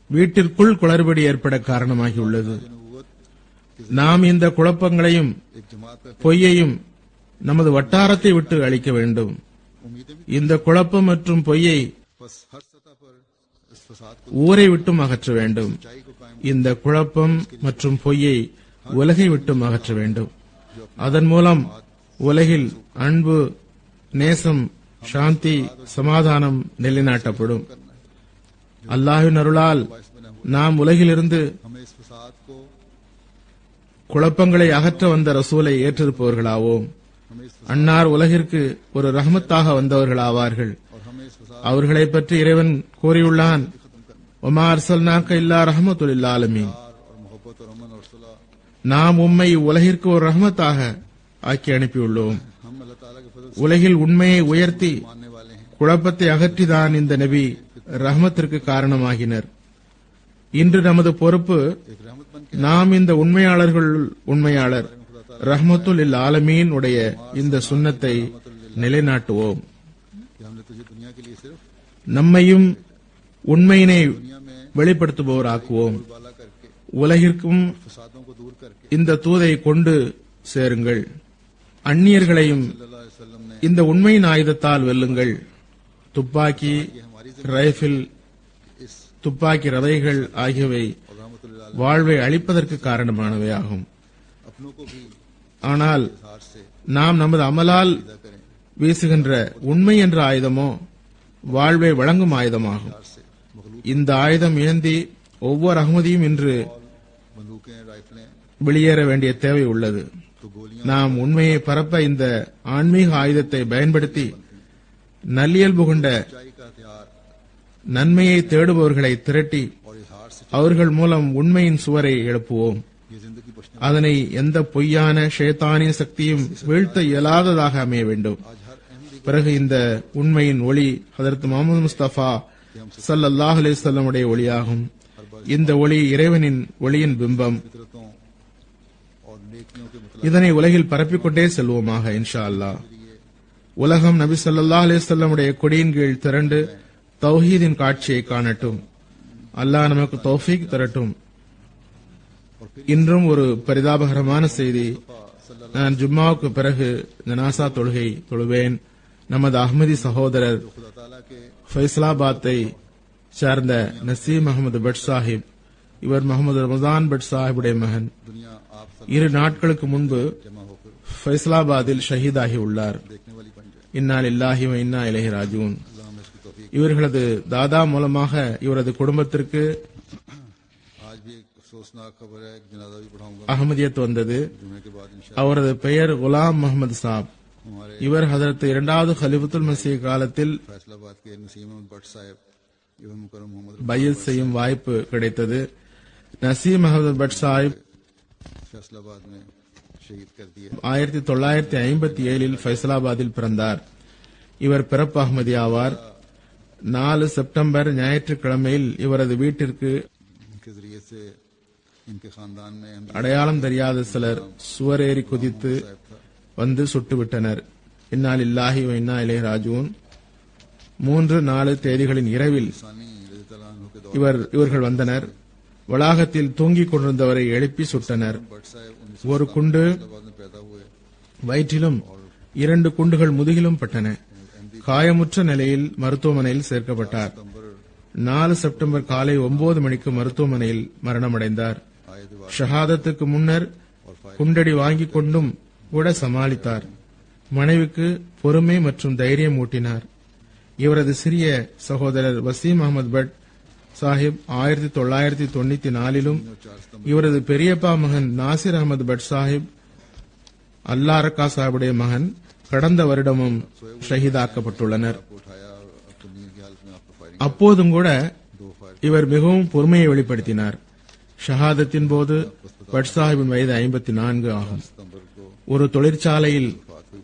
வீட்டிற்குள் குளறுபடி ஏற்பட காரணமாகியுள்ளது. नबूवत நாம் இந்த குழப்பங்களையும் एक जमात का பொய்யையும் நமது வட்டாரத்தை விட்டு அழிக்க வேண்டும். उम्मीदें भी இந்த குழப்பம் மற்றும் பொய்யை बस हर सतह पर इस फसाद को ஊரை விட்டும் அகற்ற வேண்டும். सच्चाई को कायम இந்த குழப்பம் மற்றும் பொய்யை உலகை விட்டும் அகற்ற வேண்டும். அதன் மூலம் உலகில் அன்பு, நேசம், சாந்தி, சமாதானம் நிலைநாட்டப்படும். அல்லாஹ்வின் அருளால் நாம் உலகிலிருந்து हमें इस फसाद को குழப்பங்களை அகற்ற வந்த ரசூலை ஏற்றிருப்பவர்களாவோம். हमें इस அன்னார் உலகிற்கு ஒரு ரஹமத்தாக வந்தவர்களாவார்கள். और हमें इस फसाद அவர்களை பற்றி இறைவன் கூறியுள்ளான், ஒமா அர்சல்நாக்க இல்லா ரஹமத்துல் லில் ஆலமீன். और मोहब्बत और अमन और सुलह நாம் உம்மை உலகிற்கு ஒரு ரஹமத்தாக ஆக்கி அனுப்பியுள்ளோம். हम अल्लाह ताला के फजल உலகில் உண்மையை உயர்த்தி से मानने वाले हैं. குழப்பத்தை அகற்றிதான் இந்த நபி ரஹமத்திற்கு காரணமாகினர். இன்று நமது பொறுப்பு, एक रहमत बन के நாம் இந்த உண்மையாளர்கள் உண்மையாளர் ரஹ்மத்துல் லில் ஆலமீன் உடைய இந்த சுன்னத்தை நிலைநாட்டுவோம். कि हमने तुझे दुनिया के लिए सिर्फ நம்மையும் உண்மையினை दुनिया में வெளிப்படுத்துபவராக்குவோம். बाला करके உலகிற்கும் फसादों को दूर करके இந்த தூதை கொண்டு சேருங்கள். அந்நியர்களையும் सल्लल्लाहु अलैहि वसल्लम ने இந்த உண்மையின் ஆயுதத்தால் வெல்லுங்கள். துப்பாக்கி, ரைபிள், इस துப்பாக்கி ரவைகள் ஆகியவை और रहमतुल வாழ்வை அழிப்பதற்கு காரணமானவையாகும். अपनों को भी ஆனால் हार से நாம் நமது அமலால் पैदा करें, வீசுகின்ற உண்மை என்ற ஆயுதமோ வாழ்வை வழங்கும் ஆயுதமாகும். हार से मखलूक இந்த ஆயுதம் ஏந்தி ஒவ்வொரு அகமதியும் இன்று बंदूकें राइफलें வெளியேற வேண்டிய தேவை உள்ளது. तो गोलियां நாம் உண்மையை பரப்ப இந்த ஆன்மீக ஆயுதத்தை பயன்படுத்தி நல்லியல்பு கொண்ட सच्चाई का हथियार நன்மையை தேடுபவர்களை திரட்டி और इस हार से அவர்கள் மூலம் உண்மையின் சுவரை எழுப்புவோம். ये जिंदगी बचने அதனை எந்த பொய்யான ஷைத்தானிய சக்தியும் வீழ்த்த இயலாததாக அமைய வேண்டும். आज हर अहमदी பிறகு இந்த உண்மையின் ஒளி ஹதரத் முஹம்மது முஸ்தபா ஸல்லல்லாஹு அலைஹி வஸல்லம் உடைய ஒளியாகும். இந்த ஒளி இறைவனின் ஒளியின் பிம்பம். फितरतों और नेकियों के मतलब இதனை உலகில் பரப்பிக்கொண்டே செல்வோமாக இன்ஷா அல்லாஹ். உலகம் நபி ஸல்லல்லாஹு அலைஹி வஸல்லம் உடைய கொடியின் கீழ் திரண்டு தௌஹீதின் காட்சியை காணட்டும். அல்லாஹ் நமக்கு தௌஃபீக் தரட்டும். இன்றும் ஒரு பரிதாபகரமான செய்தி. நான் ஜும்மாவுக்கு பிறகு ஜனாசா தொழுகை தொழுவேன். நமது அஹ்மதி சகோதரர் खुदा ताला के ஃபைசலாபாத்தை சார்ந்த நசீம் அகமது பட் சாஹிப், இவர் முகமது ரமதான் பட் சாஹிபுடைய மகன், दुनिया आप सब 2 நாட்களுக்கு முன்பு जमा होकर ஃபைசலாபாதில் ஷஹீதாகி உள்ளார். देखने वाली बन जाए. இன்னா லில்லாஹி வ இன்னா இலைஹி ராஜிஊன். अल्लाह हमें इसकी तौफीक। இவர்களது தாதா மூலமாக இவரது குடும்பத்திற்கு आज भी एक अफसोसनाक खबर है, एक जनाजा भी पढ़ाऊंगा அகமதியத் வந்தது. जुमे के बाद इंशाअल्लाह। அவரது பெயர் குலாம் முகமது சாப். हमारे இவர் ஹதரத் 2வது खलीफத்துல் மசீஹ் காலத்தில் फैसलाबाद के नसीम अहमद भट्ट साहब इवन मुकर्रम मोहम्मद பையத் செய்யும் வாய்ப்பு கிடைத்தது. நசீம் அகமது பட் சாஹிப் फैसलाबाद में शहीद कर दिए। 1957 ஃபைசலாபாதில் பிறந்தார். இவர் பிறப்பு அஹ்மதி ஆவார். 4 செப்டம்பர் ஞாயிற்றுக்கிழமையில் இவரது வீட்டிற்கு इनके जरिए से इनके खानदान में अहमदी அடையாளம் தெரியாத சிலர் சுவரேறி குதித்து வந்து சுட்டுவிட்டனர். இன்னா லில்லாஹி வ இன்னா இலைஹி ராஜிஊன். 3-4 தேதிகளின் இரவில் सानी रज़ी अल्लाह अन्हु के दौर இவர்கள் வந்தனர். வளாகத்தில் தூங்கிக் கொண்டிருந்தவரை எழுப்பி சுட்டனர். भट्ट साहब ஒரு குண்டு फैसलाबाद में पैदा हुए। வயிற்றிலும் 2 குண்டுகள் முதுகிலும் பட்டன. காயமுற்ற நிலையில் மருத்துவமனையில் சேர்க்கப்பட்டார். 4 செப்டம்பர் காலை 9 மணிக்கு மருத்துவமனையில் மரணமடைந்தார். आए दीवार ஷஹாதத்துக்கு முன்னர் குண்டடி வாங்கிக் கொண்டும் கூட சமாளித்தார். மனைவிக்கு பொறுமை மற்றும் தைரியம் ஊட்டினார். இவரது சிறிய சகோதரர் வசீம் அகமது பட் சாஹிப் 1994 இவரது பெரியப்பா மகன் நாசிர் அகமது பட் சாஹிப் அல்லா ரக்கா சாஹிபுடைய மகன் கடந்த வருடமும் ஷஹீதாக்கப்பட்டுள்ளனர். को उठाया और अपनी नींद की हालत में आपको फायरिंग அப்போதும் கூட 2 फायर இவர் மிகவும் பொறுமையை வெளிப்படுத்தினார். ஷஹாதத்தின் போது பட் சாஹிபின் வயது 54 ஆகும். सितंबर को ஒரு தொழிற்சாலையில்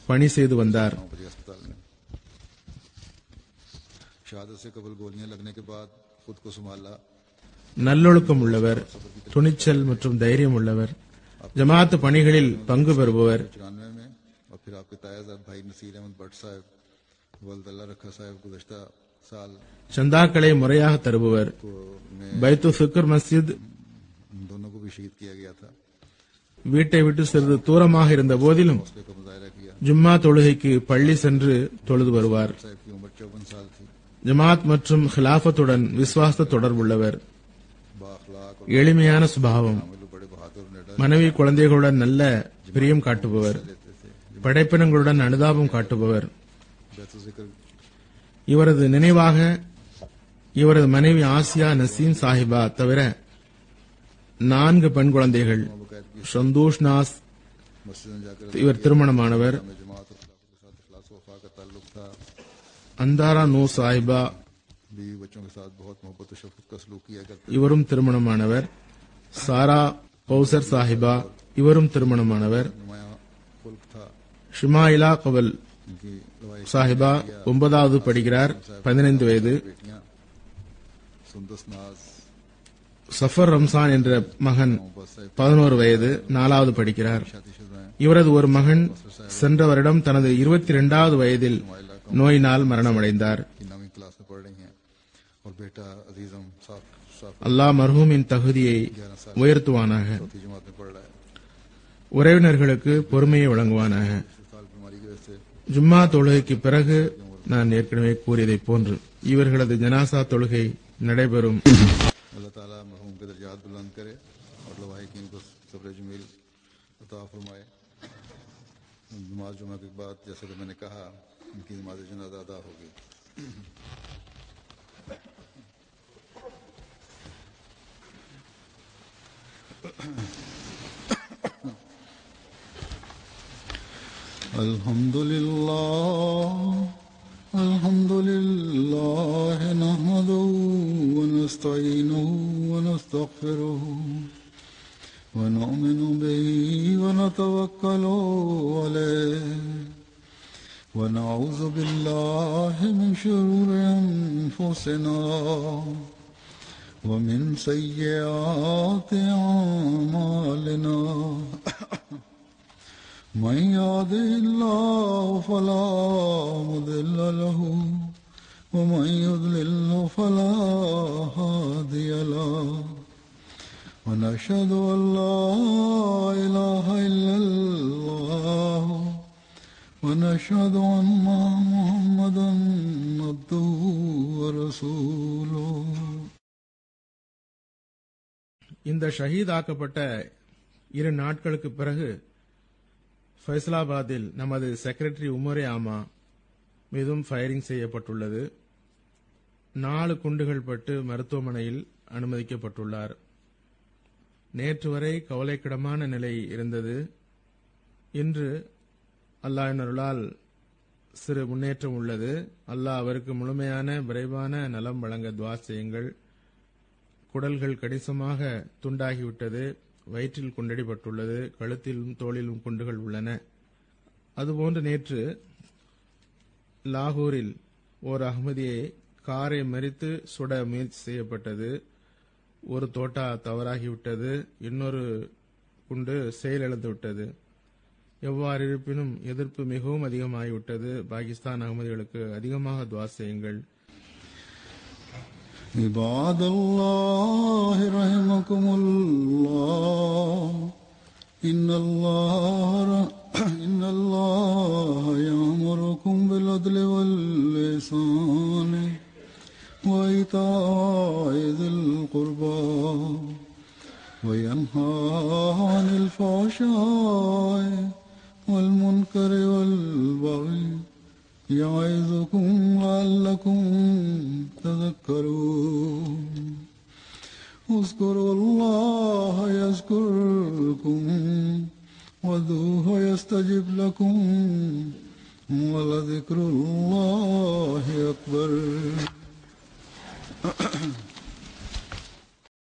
பணி செய்து வந்தார். 9 बजे अस्पताल में। शहादत से कबल गोलियां लगने के बाद खुद को संभाला। நல்லொழுக்கம் உள்ளவர், துணிச்சல் மற்றும் தைரியம் உள்ளவர், ஜமாத் பணிகளில் பங்கு பெறுபவர். 94 में और फिर आपके तायाजाद भाई नसीर अहमद भट्ट साहब वल्दल्ला रखा साहब गुज़श्ता साल சந்தாக்களை முறையாக தருபவர். को में பைத்து ஃபிக்ர் மஸ்ஜித் उन दोनों को भी शहीद किया गया था। வீட்டை விட்டு சிறிது தூரமாக இருந்த போதிலும் हौसले का मुजाहरा किया। ஜும்மா தொழுகைக்கு பள்ளி சென்று தொழுது வருவார். साहब की उम्र 54 साल थी। ஜமாத் மற்றும் खिलाफतुடன் விசுவாச தொடர்புள்ளவர். बाअखलाक और எளிமையான சுபாவம். कामिल बड़े बहादुर निडर மனைவி குழந்தைகளுடன் நல்ல பிரியம் காட்டுபவர். लेते थे। படைப்பினங்களுடன் அனுதாபம் காட்டுபவர். बैतुल जिक्र இவரது நினைவாக இவரது மனைவி ஆசியா நசீம் சாஹிபா தவிர 4 பெண் குழந்தைகள். சந்தோஷ் நாஸ் मस्जिद में जाकर இவர் திருமணமானவர். में जमात और खिलाफत के साथ इखलास व वफा का ताल्लुक था। அந்தாரா நூ சாஹிபா बीवी बच्चों के साथ बहुत मोहब्बत और शफकत का सलूक किया करते। இவரும் திருமணமானவர். சாரா கௌசர் சாஹிபா இவரும் திருமணமானவர். नुमाया खुल्क था। ஷுமாயிலா கவல் इनकी लवाई சாஹிபா 9வது படிக்கிறார். 15 வயது. बेटियां सुंदस नाज சஃபர் ரம்சான் என்ற மகன் मोहब्बत साहब 11 வயது 4வது படிக்கிறார். शादीशुदा हैं। இவரது ஒரு மகன் சென்ற வருடம் தனது 22வது வயதில் நோயினால் மரணமடைந்தார். की 9वीं क्लास में पढ़ रही हैं और बेटा अजीजम साफ साफ அல்லாஹ் மர்ஹூமின் தகுதியை 11 साल உயர்த்துவானாக. चौथी जमात में पढ़ रहा है। உறவினர்களுக்கு பொறுமையை வழங்குவானாக. साल बीमारी की वजह से ஜும்மா தொழுகைக்கு பிறகு நான் ஏற்கனவே கூறியதைப் போன்று இவர்களது ஜனாசா தொழுகை நடைபெறும். अल्लाह ताला मरहूम के दर्जात बुलंद करे और लवाहिकीन को सब्र जमील अता फरमाए। नमाज जुमा के बाद जैसे कि मैंने कहा इनकी नमाज जनाजा अदा होगी। الحمد لله نحمده ونستعينه ونستغفره ونؤمن به ونتوكل عليه ونعوذ بالله من شرور أنفسنا ومن سيئات أعمالنا من يهده الله فلا مضل له ومن يضلل فلا هادي له ونشهد أن لا إله إلا الله ونشهد أن محمدا عبده ورسوله. இந்த ஷஹீதாக்கப்பட்ட 2 நாட்களுக்கு பிறகு ஃபைசலாபாத்தில் நமது செக்ரட்டரி உமரே ஆமா மீதும் ஃபயரிங் செய்யப்பட்டுள்ளது. 4 குண்டுகள் பட்டு மருத்துவமனையில் அனுமதிக்கப்பட்டுள்ளார். நேற்று வரை கவலைக்கிடமான நிலை இருந்தது. இன்று அல்லாஹ்வின் அருளால் சிறு முன்னேற்றம் உள்ளது. அல்லாஹ் அவருக்கு முழுமையான விரைவான நலம் வழங்க துஆ செய்யுங்கள். குடல்கள் கணிசமாக துண்டாகிவிட்டது. வயிற்றில் குண்டடிப்பட்டுள்ளது. கழுத்திலும் தோளிலும் குண்டுகள் உள்ளன. அதுபோன்று நேற்று லாகூரில் ஓர் அஹ்மதியை காரை மறித்து சுட முயற்சி செய்யப்பட்டது. ஒரு தோட்டா தவறாகிவிட்டது. இன்னொரு குண்டு செயலிழந்துவிட்டது. எவ்வாறு இருப்பினும் எதிர்ப்பு மிகவும் அதிகமாகிவிட்டது. பாகிஸ்தான் அகமதிகளுக்கு அதிகமாக துஆ செய்யுங்கள். عباد الله رحمكم الله إن الله يأمركم بالعدل والإحسان وإيتاء ذي القربى وينهى عن الفحشاء والمنكر والبغي يعظكم لعلكم تذكرون. اذكروا الله يذكركم وادعوه يستجب لكم ولذكر الله أكبر.